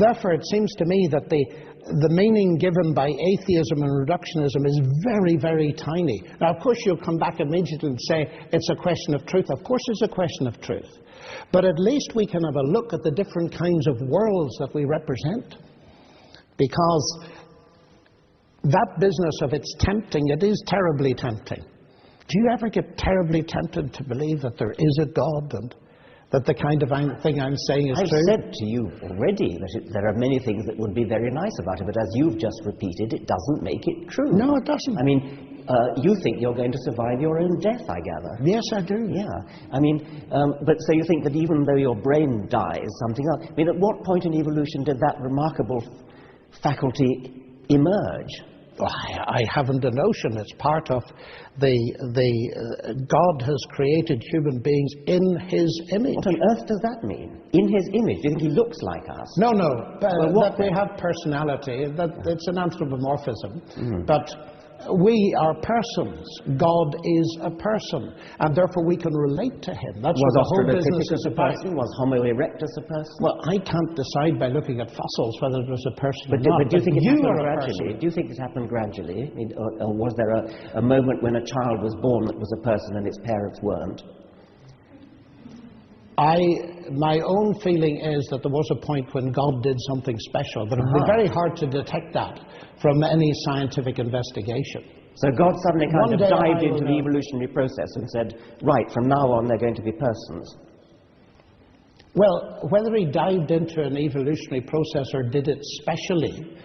therefore it seems to me that the meaning given by atheism and reductionism is very, very tiny. Now, of course, you'll come back immediately and say it's a question of truth. Of course it's a question of truth. But at least we can have a look at the different kinds of worlds that we represent. Because that business of it's tempting, it is terribly tempting. Do you ever get terribly tempted to believe that there is a God and that the kind of thing I'm saying is true? I've said to you already that there are many things that would be very nice about it, but as you've just repeated, it doesn't make it true. No, it doesn't. I mean, you think you're going to survive your own death, I gather. Yes, I do. Yeah. I mean, but so you think that even though your brain dies, something else. I mean, at what point in evolution did that remarkable faculty emerge I haven't a notion. It's part of God has created human beings in His image. What on earth does that mean? In His image? Do you think He looks like us? No. Well, that they have personality. It's an anthropomorphism. But we are persons. God is a person, and therefore we can relate to Him. That's what the whole business is about. Was Homo erectus a person? Well, I can't decide by looking at fossils whether it was a person or not. But do you think it happened are gradually? Do you think it happened gradually? Or was there a moment when a child was born that was a person and its parents weren't? My own feeling is that there was a point when God did something special, but it would be very hard to detect that from any scientific investigation. So God suddenly kind of dived into the evolutionary process and said, right, from now on they're going to be persons. Well, whether He dived into an evolutionary process or did it specially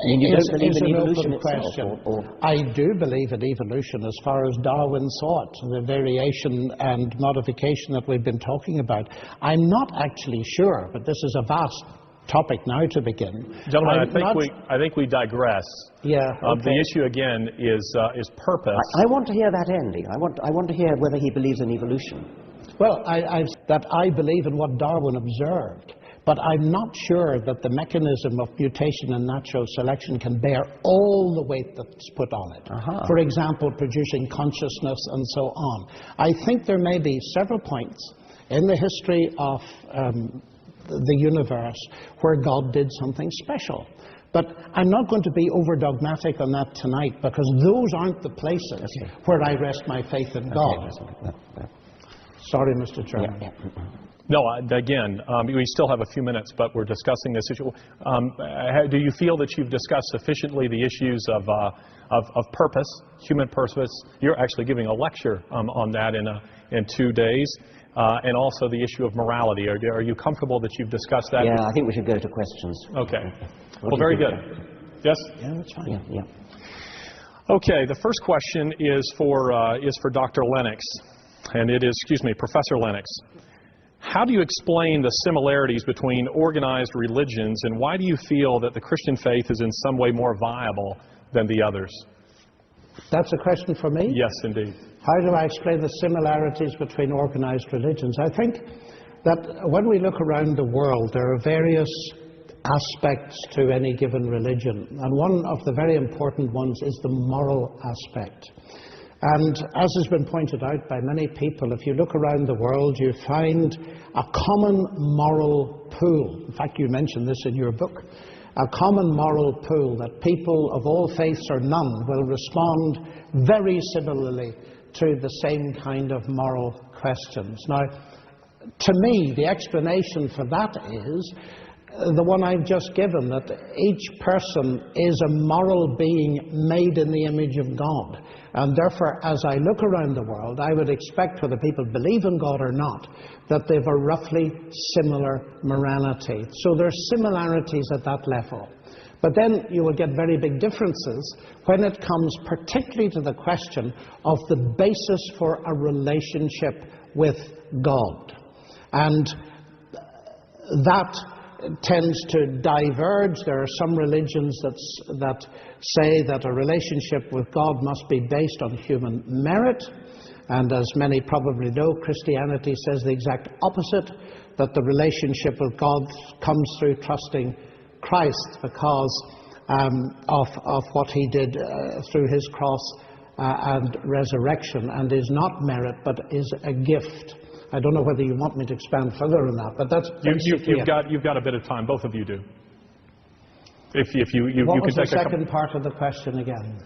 you don't believe in an evolution open question. Or I do believe in evolution as far as Darwin saw it, the variation and modification that we've been talking about. I'm not actually sure, but this is a vast topic now to begin. Gentlemen, I think we digress. Yeah. Okay. The issue again is purpose. I want to hear that ending. I want to hear whether he believes in evolution. Well, I believe in what Darwin observed, but I'm not sure that the mechanism of mutation and natural selection can bear all the weight that's put on it. For example, producing consciousness and so on. I think there may be several points in the history of the universe where God did something special. But I'm not going to be over-dogmatic on that tonight, because those aren't the places where I rest my faith in God. Sorry, Mr. Chairman. No, again, we still have a few minutes, but we're discussing this issue. Do you feel that you've discussed sufficiently the issues of purpose, human purpose? You're actually giving a lecture on that in 2 days, and also the issue of morality. Are you comfortable that you've discussed that? Yeah, I think we should go to questions. Okay. Well, very good. Yes? Yeah, that's fine. Yeah. Okay, the first question is for Dr. Lennox, and it is, Professor Lennox. How do you explain the similarities between organized religions, and why do you feel that the Christian faith is in some way more viable than the others? That's a question for me? Yes, indeed. How do I explain the similarities between organized religions? I think that when we look around the world, there are various aspects to any given religion, and one of the very important ones is the moral aspect. And as has been pointed out by many people, if you look around the world, you find a common moral pool. In fact, you mentioned this in your book. A common moral pool that people of all faiths or none will respond very similarly to the same kind of moral questions. Now, to me, the explanation for that is the one I've just given, that each person is a moral being made in the image of God. And therefore, as I look around the world, I would expect, whether people believe in God or not, that they've a roughly similar morality. So there's similarities at that level. But then you will get very big differences when it comes particularly to the question of the basis for a relationship with God. And that tends to diverge. There are some religions that say that a relationship with God must be based on human merit, and as many probably know, Christianity says the exact opposite, that the relationship with God comes through trusting Christ because of what He did through His cross and resurrection, and is not merit but is a gift. I don't know whether you want me to expand further on that, but that's you've got a bit of time. Both of you do. If you what you was can the take second part of the question again?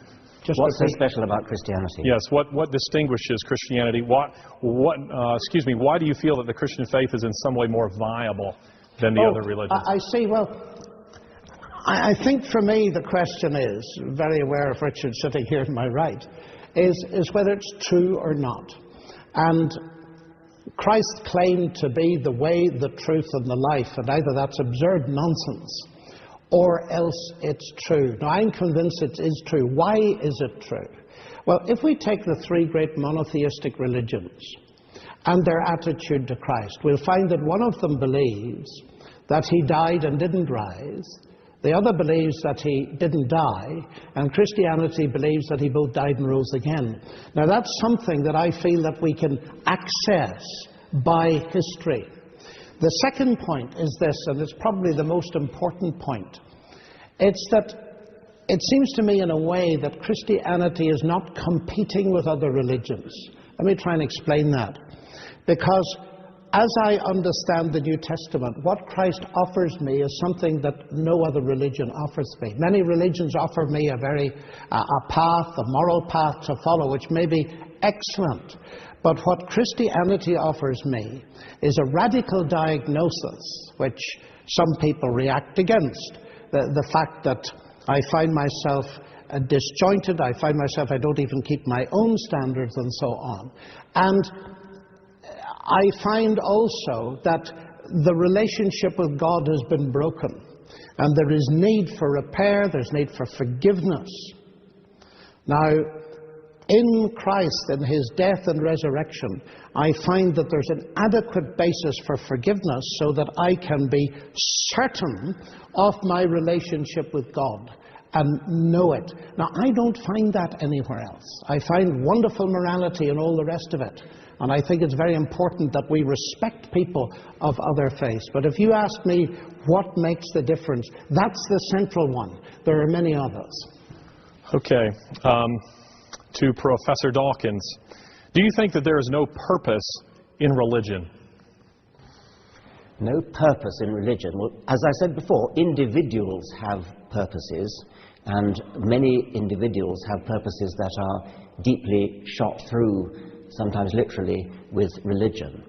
What's so special about Christianity? Yes. What distinguishes Christianity? Why do you feel that the Christian faith is in some way more viable than the other religions? I see. Well, I think for me the question is, very aware of Richard sitting here to my right, is whether it's true or not. And Christ claimed to be the way, the truth, and the life, and either that's absurd nonsense or else it's true. Now, I'm convinced it is true. Why is it true? Well, if we take the three great monotheistic religions and their attitude to Christ, we'll find that one of them believes that He died and didn't rise. The other believes that he didn't die, and Christianity believes that he both died and rose again. Now that's something that I feel that we can access by history. The second point is this, and it's probably the most important point. It's that it seems to me in a way that Christianity is not competing with other religions. Let me try and explain that. Because as I understand the New Testament, what Christ offers me is something that no other religion offers me. Many religions offer me a path, a moral path to follow, which may be excellent. But what Christianity offers me is a radical diagnosis, which some people react against. The fact that I find myself disjointed, I find myself I don't even keep my own standards and so on. And I find also that the relationship with God has been broken, and there is need for repair, there's need for forgiveness. Now, in Christ, in his death and resurrection, I find that there's an adequate basis for forgiveness so that I can be certain of my relationship with God and know it. Now, I don't find that anywhere else. I find wonderful morality and all the rest of it. And I think it's very important that we respect people of other faiths. But if you ask me what makes the difference, that's the central one. There are many others. Okay. To Professor Dawkins, do you think that there is no purpose in religion? No purpose in religion? Well, as I said before, individuals have purposes, and many individuals have purposes that are deeply shot through, sometimes literally, with religion.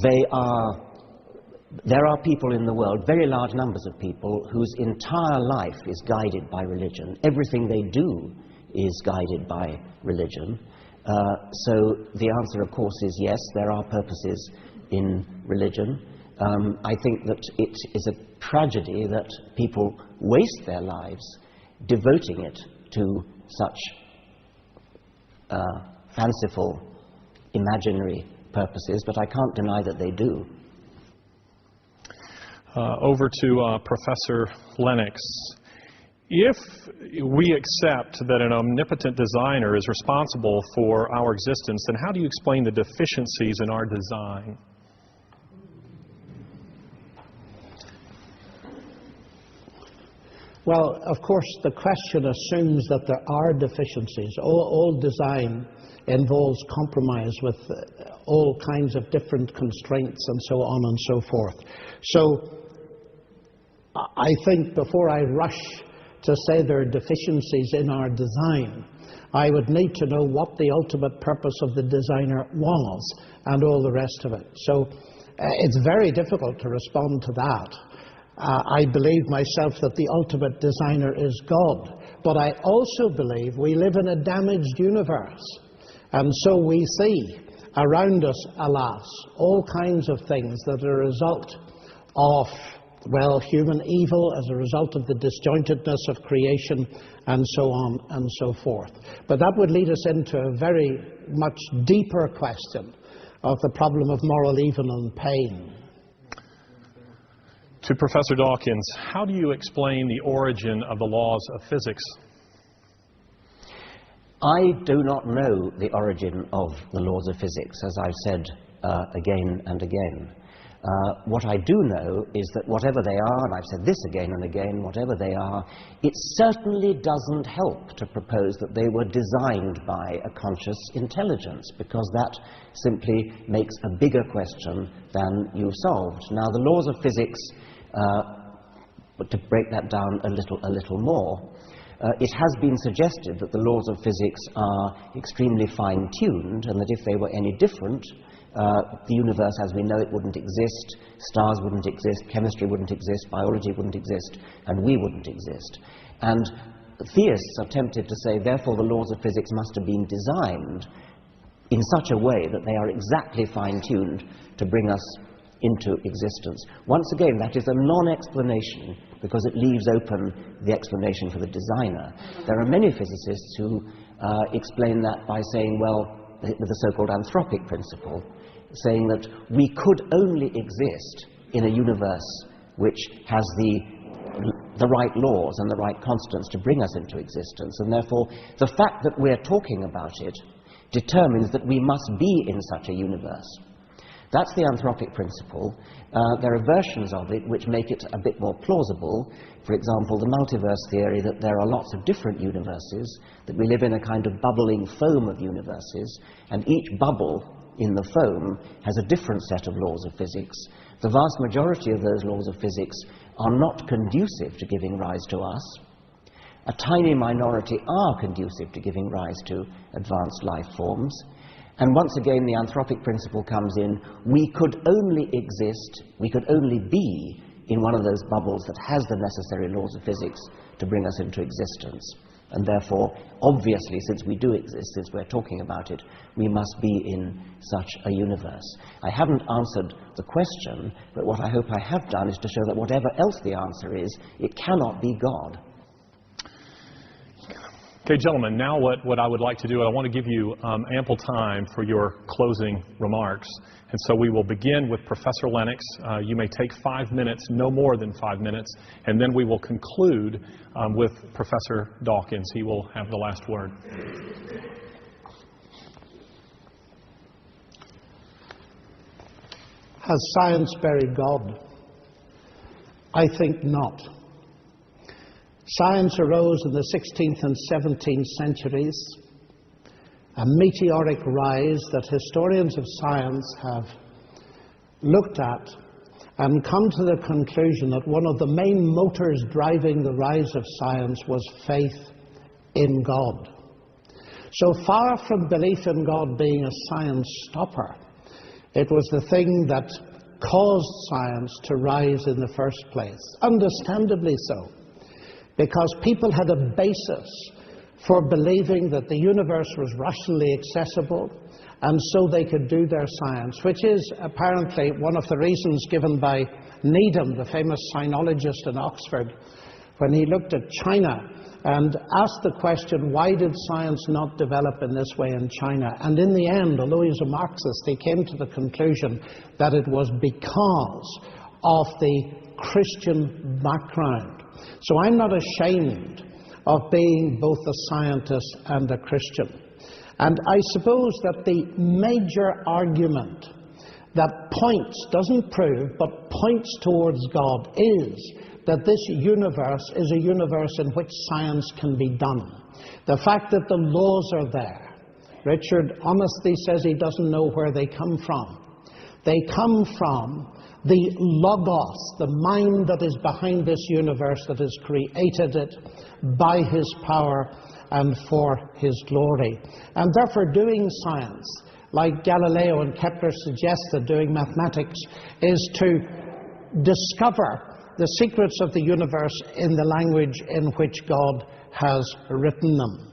There are people in the world, very large numbers of people, whose entire life is guided by religion. Everything they do is guided by religion. So the answer, of course, is yes, there are purposes in religion. I think that it is a tragedy that people waste their lives devoting it to such fanciful, imaginary purposes, but I can't deny that they do. Over to Professor Lennox. If we accept that an omnipotent designer is responsible for our existence, then how do you explain the deficiencies in our design? Well, of course, the question assumes that there are deficiencies. All design involves compromise with all kinds of different constraints and so on and so forth. So I think before I rush to say there are deficiencies in our design, I would need to know what the ultimate purpose of the designer was and all the rest of it. So it's very difficult to respond to that. I believe myself that the ultimate designer is God, but I also believe we live in a damaged universe, and so we see around us, alas, all kinds of things that are a result of, well, human evil, as a result of the disjointedness of creation, and so on and so forth. But that would lead us into a very much deeper question of the problem of moral evil and pain. To Professor Dawkins, how do you explain the origin of the laws of physics? I do not know the origin of the laws of physics, as I've said again and again. What I do know is that whatever they are, and I've said this again and again, whatever they are, it certainly doesn't help to propose that they were designed by a conscious intelligence, because that simply makes a bigger question than you've solved. Now, the laws of physics, to break that down a little more, it has been suggested that the laws of physics are extremely fine-tuned, and that if they were any different, the universe as we know it wouldn't exist, stars wouldn't exist, chemistry wouldn't exist, biology wouldn't exist, and we wouldn't exist. And theists are tempted to say, therefore, the laws of physics must have been designed in such a way that they are exactly fine-tuned to bring us into existence. Once again, that is a non-explanation, because it leaves open the explanation for the designer. There are many physicists who explain that by saying, well, with the so-called Anthropic Principle, saying that we could only exist in a universe which has the the right laws and the right constants to bring us into existence, and therefore the fact that we're talking about it determines that we must be in such a universe. That's the Anthropic Principle. There are versions of it which make it a bit more plausible. For example, the multiverse theory, that there are lots of different universes, that we live in a kind of bubbling foam of universes, and each bubble in the foam has a different set of laws of physics. The vast majority of those laws of physics are not conducive to giving rise to us. A tiny minority are conducive to giving rise to advanced life forms. And once again, the Anthropic Principle comes in. We could only exist, we could only be in one of those bubbles that has the necessary laws of physics to bring us into existence. And therefore, obviously, since we do exist, since we're talking about it, we must be in such a universe. I haven't answered the question, but what I hope I have done is to show that whatever else the answer is, it cannot be God. Okay, gentlemen, now what I would like to do, I want to give you ample time for your closing remarks. And so we will begin with Professor Lennox. You may take 5 minutes, no more than 5 minutes, and then we will conclude with Professor Dawkins. He will have the last word. Has science buried God? I think not. Science arose in the 16th and 17th centuries, a meteoric rise that historians of science have looked at and come to the conclusion that one of the main motors driving the rise of science was faith in God. So far from belief in God being a science stopper, it was the thing that caused science to rise in the first place, understandably so, because people had a basis for believing that the universe was rationally accessible, and so they could do their science, which is apparently one of the reasons given by Needham, the famous sinologist in Oxford, when he looked at China and asked the question, why did science not develop in this way in China? And in the end, although he's a Marxist, he came to the conclusion that it was because of the Christian background. So I'm not ashamed of being both a scientist and a Christian. And I suppose that the major argument that points, doesn't prove, but points towards God is that this universe is a universe in which science can be done. The fact that the laws are there. Richard honestly says he doesn't know where they come from. They come from the Logos, the mind that is behind this universe, that has created it by his power and for his glory. And therefore doing science, like Galileo and Kepler suggested, doing mathematics, is to discover the secrets of the universe in the language in which God has written them.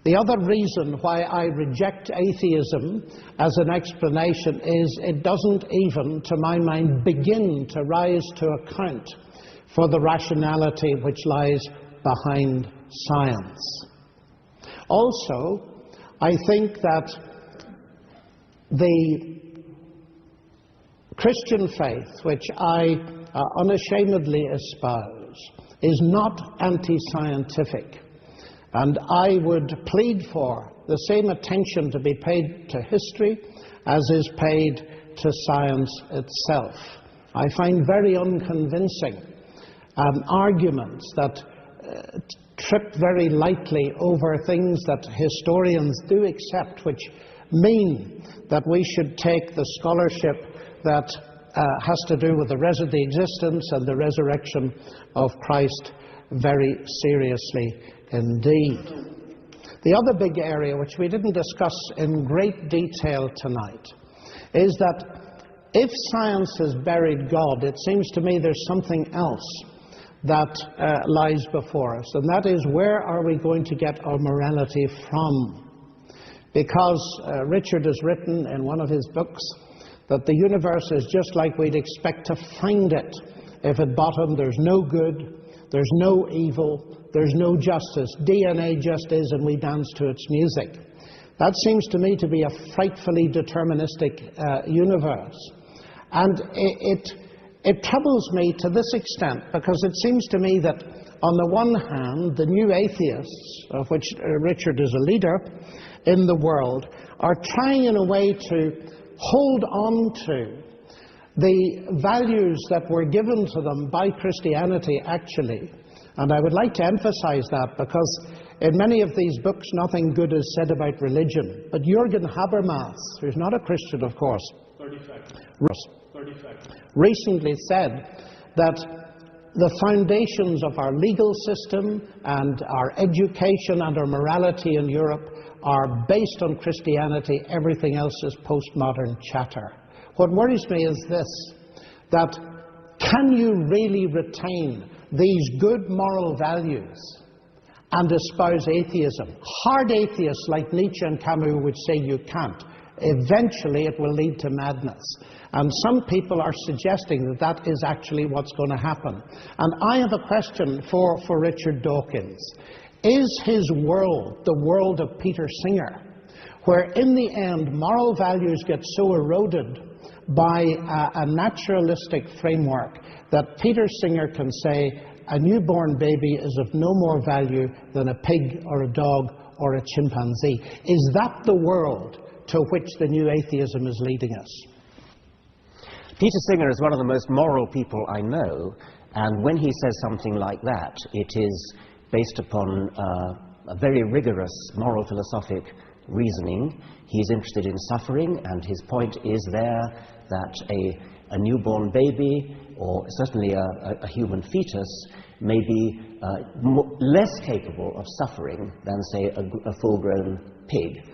The other reason why I reject atheism as an explanation is it doesn't even, to my mind, begin to rise to account for the rationality which lies behind science. Also, I think that the Christian faith, which I unashamedly espouse, is not anti-scientific. And I would plead for the same attention to be paid to history as is paid to science itself. I find very unconvincing arguments that trip very lightly over things that historians do accept, which mean that we should take the scholarship that has to do with the existence and the resurrection of Christ very seriously indeed. The other big area, which we didn't discuss in great detail tonight, is that if science has buried God, it seems to me there's something else that lies before us, and that is, where are we going to get our morality from? Because Richard has written in one of his books that the universe is just like we'd expect to find it. If at bottom there's no good, there's no evil, there's no justice. DNA just is, and we dance to its music. That seems to me to be a frightfully deterministic universe. And it it troubles me to this extent, because it seems to me that on the one hand, the new atheists, of which Richard is a leader in the world, are trying in a way to hold on to the values that were given to them by Christianity, actually. And I would like to emphasize that, because in many of these books nothing good is said about religion. But Jürgen Habermas, who's not a Christian, of course, 30 seconds. 30 seconds. Recently said that the foundations of our legal system and our education and our morality in Europe are based on Christianity. Everything else is postmodern chatter. What worries me is this, that can you really retain these good moral values and espouse atheism? Hard atheists like Nietzsche and Camus would say you can't. Eventually it will lead to madness. And some people are suggesting that that is actually what's going to happen. And I have a question for Richard Dawkins. Is his world the world of Peter Singer, where in the end moral values get so eroded by a naturalistic framework that Peter Singer can say a newborn baby is of no more value than a pig or a dog or a chimpanzee? Is that the world to which the new atheism is leading us? Peter Singer is one of the most moral people I know, and when he says something like that, it is based upon a very rigorous moral philosophic reasoning. He's interested in suffering, and his point is there that a newborn baby, or certainly a human fetus, may be less capable of suffering than, say, a full-grown pig.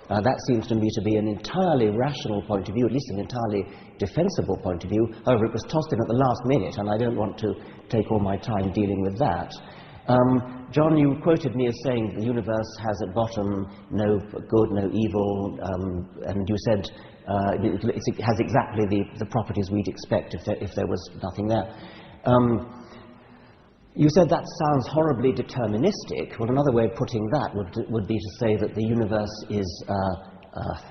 That seems to me to be an entirely rational point of view, at least an entirely defensible point of view. However, it was tossed in at the last minute, and I don't want to take all my time dealing with that. John, you quoted me as saying the universe has at bottom no good, no evil, and you said it has exactly the properties we'd expect if there was nothing there. You said that sounds horribly deterministic. Well, another way of putting that would be to say that the universe is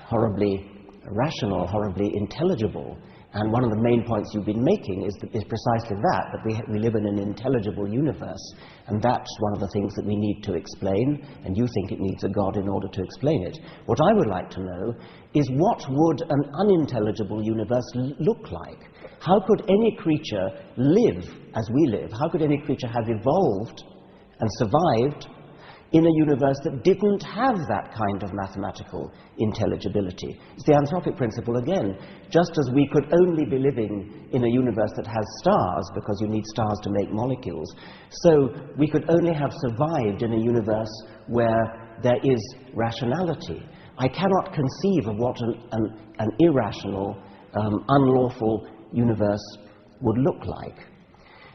horribly rational, horribly intelligible. And one of the main points you've been making is precisely that we live in an intelligible universe. And that's one of the things that we need to explain, and you think it needs a God in order to explain it. What I would like to know is, what would an unintelligible universe look like? How could any creature live as we live? How could any creature have evolved and survived in a universe that didn't have that kind of mathematical intelligibility? It's the Anthropic Principle again. Just as we could only be living in a universe that has stars, because you need stars to make molecules, so we could only have survived in a universe where there is rationality. I cannot conceive of what an irrational, unlawful universe would look like.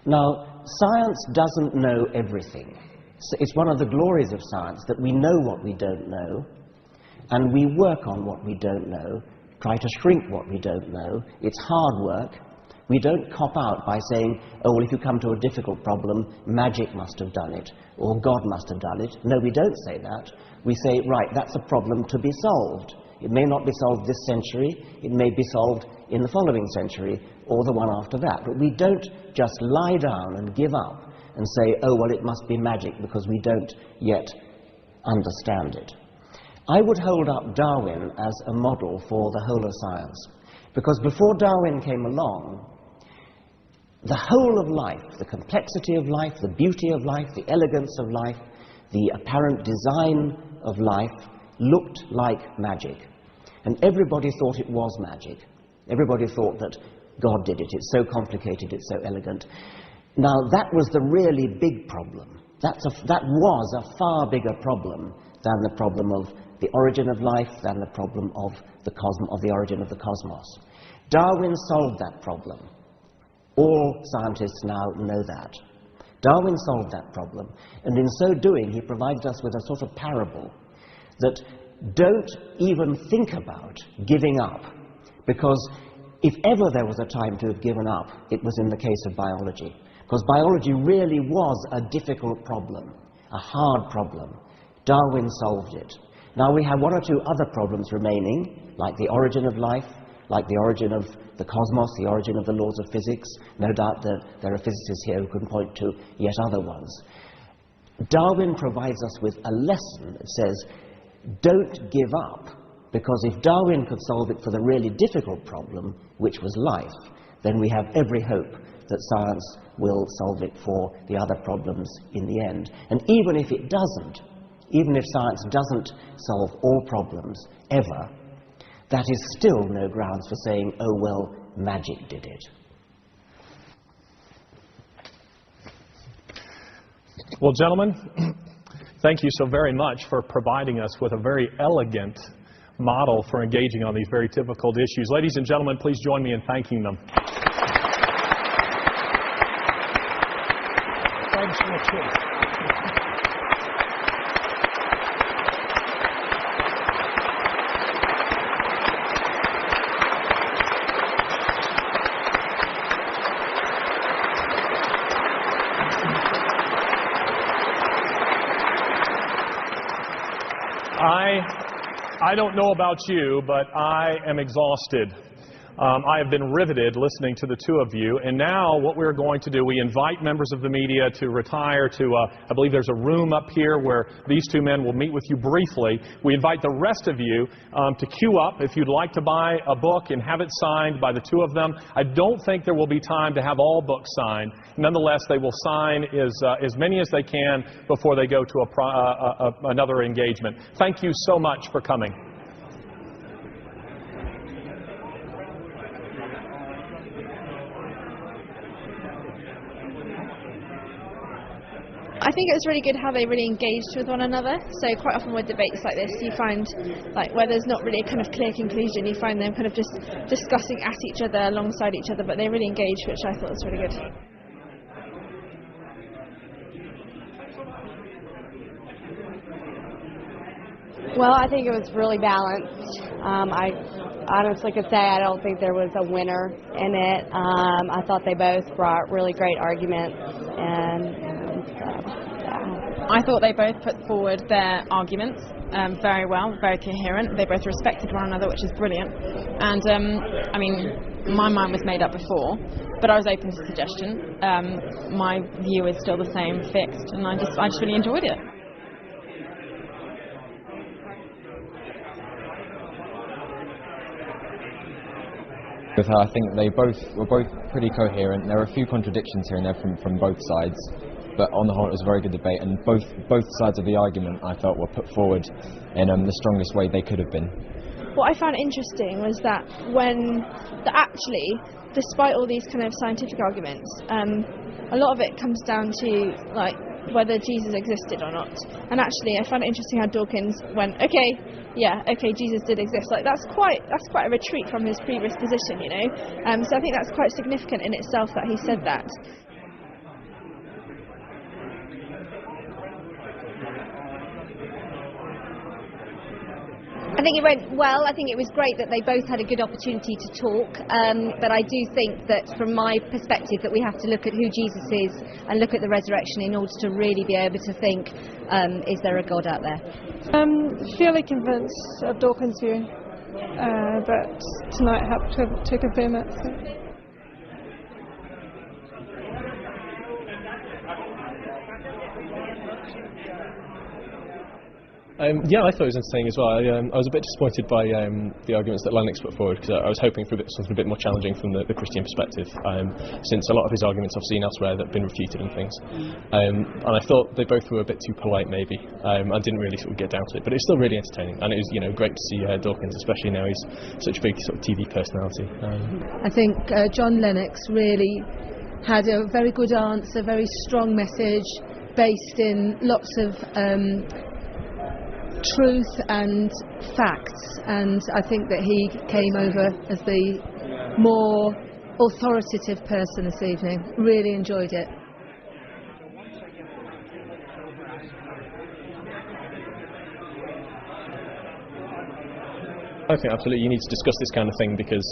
Now, science doesn't know everything. So it's one of the glories of science that we know what we don't know, and we work on what we don't know, try to shrink what we don't know. It's hard work. We don't cop out by saying, oh, well, if you come to a difficult problem, magic must have done it, or God must have done it. No, we don't say that. We say, right, that's a problem to be solved. It may not be solved this century, it may be solved in the following century, or the one after that. But we don't just lie down and give up and say, oh, well, it must be magic because we don't yet understand it. I would hold up Darwin as a model for the whole of science, because before Darwin came along, the whole of life, the complexity of life, the beauty of life, the elegance of life, the apparent design of life looked like magic. And everybody thought it was magic. Everybody thought that God did it. It's so complicated, it's so elegant. Now, that was the really big problem. That was a far bigger problem than the problem of the origin of life, than the problem of the origin of the cosmos. Darwin solved that problem. All scientists now know that. Darwin solved that problem, and in so doing, he provided us with a sort of parable that don't even think about giving up, because if ever there was a time to have given up, it was in the case of biology. Because biology really was a difficult problem, a hard problem. Darwin solved it. Now we have one or two other problems remaining, like the origin of life, like the origin of the cosmos, the origin of the laws of physics. No doubt that there are physicists here who can point to yet other ones. Darwin provides us with a lesson that says, don't give up, because if Darwin could solve it for the really difficult problem, which was life, then we have every hope that science will solve it for the other problems in the end. And even if it doesn't, even if science doesn't solve all problems ever, that is still no grounds for saying, oh well, magic did it. Well, gentlemen, thank you so very much for providing us with a very elegant model for engaging on these very difficult issues. Ladies and gentlemen, please join me in thanking them. Thanks so much. I don't know about you, but I am exhausted. I have been riveted listening to the two of you, and now what we're going to do, we invite members of the media to retire to, I believe there's a room up here where these two men will meet with you briefly. We invite the rest of you to queue up if you'd like to buy a book and have it signed by the two of them. I don't think there will be time to have all books signed. Nonetheless, they will sign as many as they can before they go to another engagement. Thank you so much for coming. I think it was really good how they really engaged with one another. So quite often with debates like this, you find like where there's not really a kind of clear conclusion, you find them kind of just discussing at each other, alongside each other, but they really engaged, which I thought was really good. Well, I think it was really balanced. I honestly could say I don't think there was a winner in it. I thought they both brought really great arguments, and I thought they both put forward their arguments very well, very coherent. They both respected one another, which is brilliant. And I mean, my mind was made up before, but I was open to suggestion. My view is still the same, fixed, and I just really enjoyed it. I think they were both pretty coherent. There were a few contradictions here and there from both sides, but on the whole it was a very good debate, and both sides of the argument I felt were put forward in the strongest way they could have been. What I found interesting was that actually, despite all these kind of scientific arguments, a lot of it comes down to like whether Jesus existed or not. And actually, I found it interesting how Dawkins went, okay, Jesus did exist. Like that's quite a retreat from his previous position, you know. So I think that's quite significant in itself that he said that. I think it went well. I think it was great that they both had a good opportunity to talk, but I do think that from my perspective that we have to look at who Jesus is and look at the resurrection in order to really be able to think, is there a God out there? Fairly convinced of Dawkins' view, but tonight helped to confirm it. So. Yeah, I thought it was entertaining as well. I was a bit disappointed by the arguments that Lennox put forward, because I was hoping for something a bit more challenging from the Christian perspective, since a lot of his arguments I've seen elsewhere that have been refuted and things. And I thought they both were a bit too polite, maybe. I didn't really sort of get down to it, but it was still really entertaining, and it was great to see Dawkins, especially now he's such a big sort of TV personality. I think John Lennox really had a very good answer, very strong message, based in lots of truth and facts, and I think that he came over as the more authoritative person this evening. Really enjoyed it. I think absolutely you need to discuss this kind of thing, because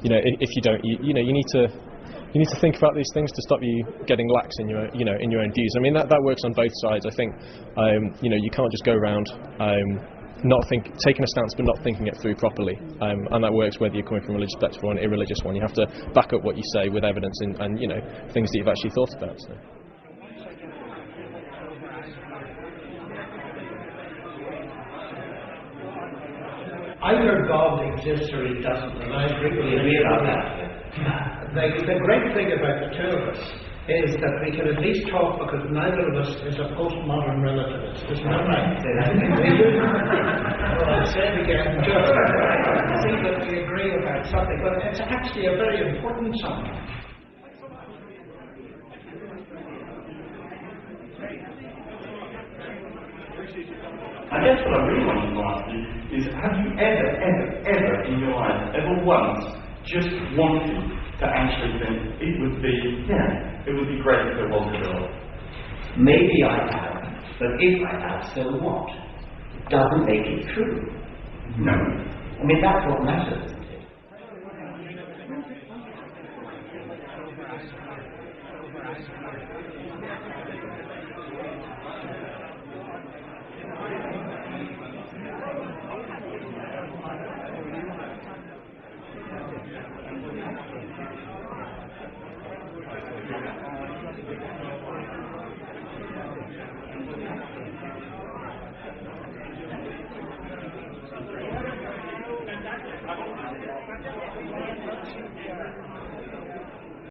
if you don't, you need to think about these things to stop you getting lax in your in your own views. I mean that works on both sides. I think you can't just go around taking a stance but not thinking it through properly, and that works whether you're coming from a religious perspective or an irreligious one. You have to back up what you say with evidence and things that you've actually thought about. So. Either God exists or he doesn't, and I agree about that. The great thing about the two of us is that we can at least talk because neither of us is a postmodern relativist. Isn't that right? Well, I'll say it again, just to see that we agree about something, but it's actually a very important something. I guess what I really wanted to ask you is, have you ever in your life, ever once, just wanted to actually think it would be great if there was a God? Maybe I have, but if I have, so what? It doesn't make it true. No. I mean, that's what matters.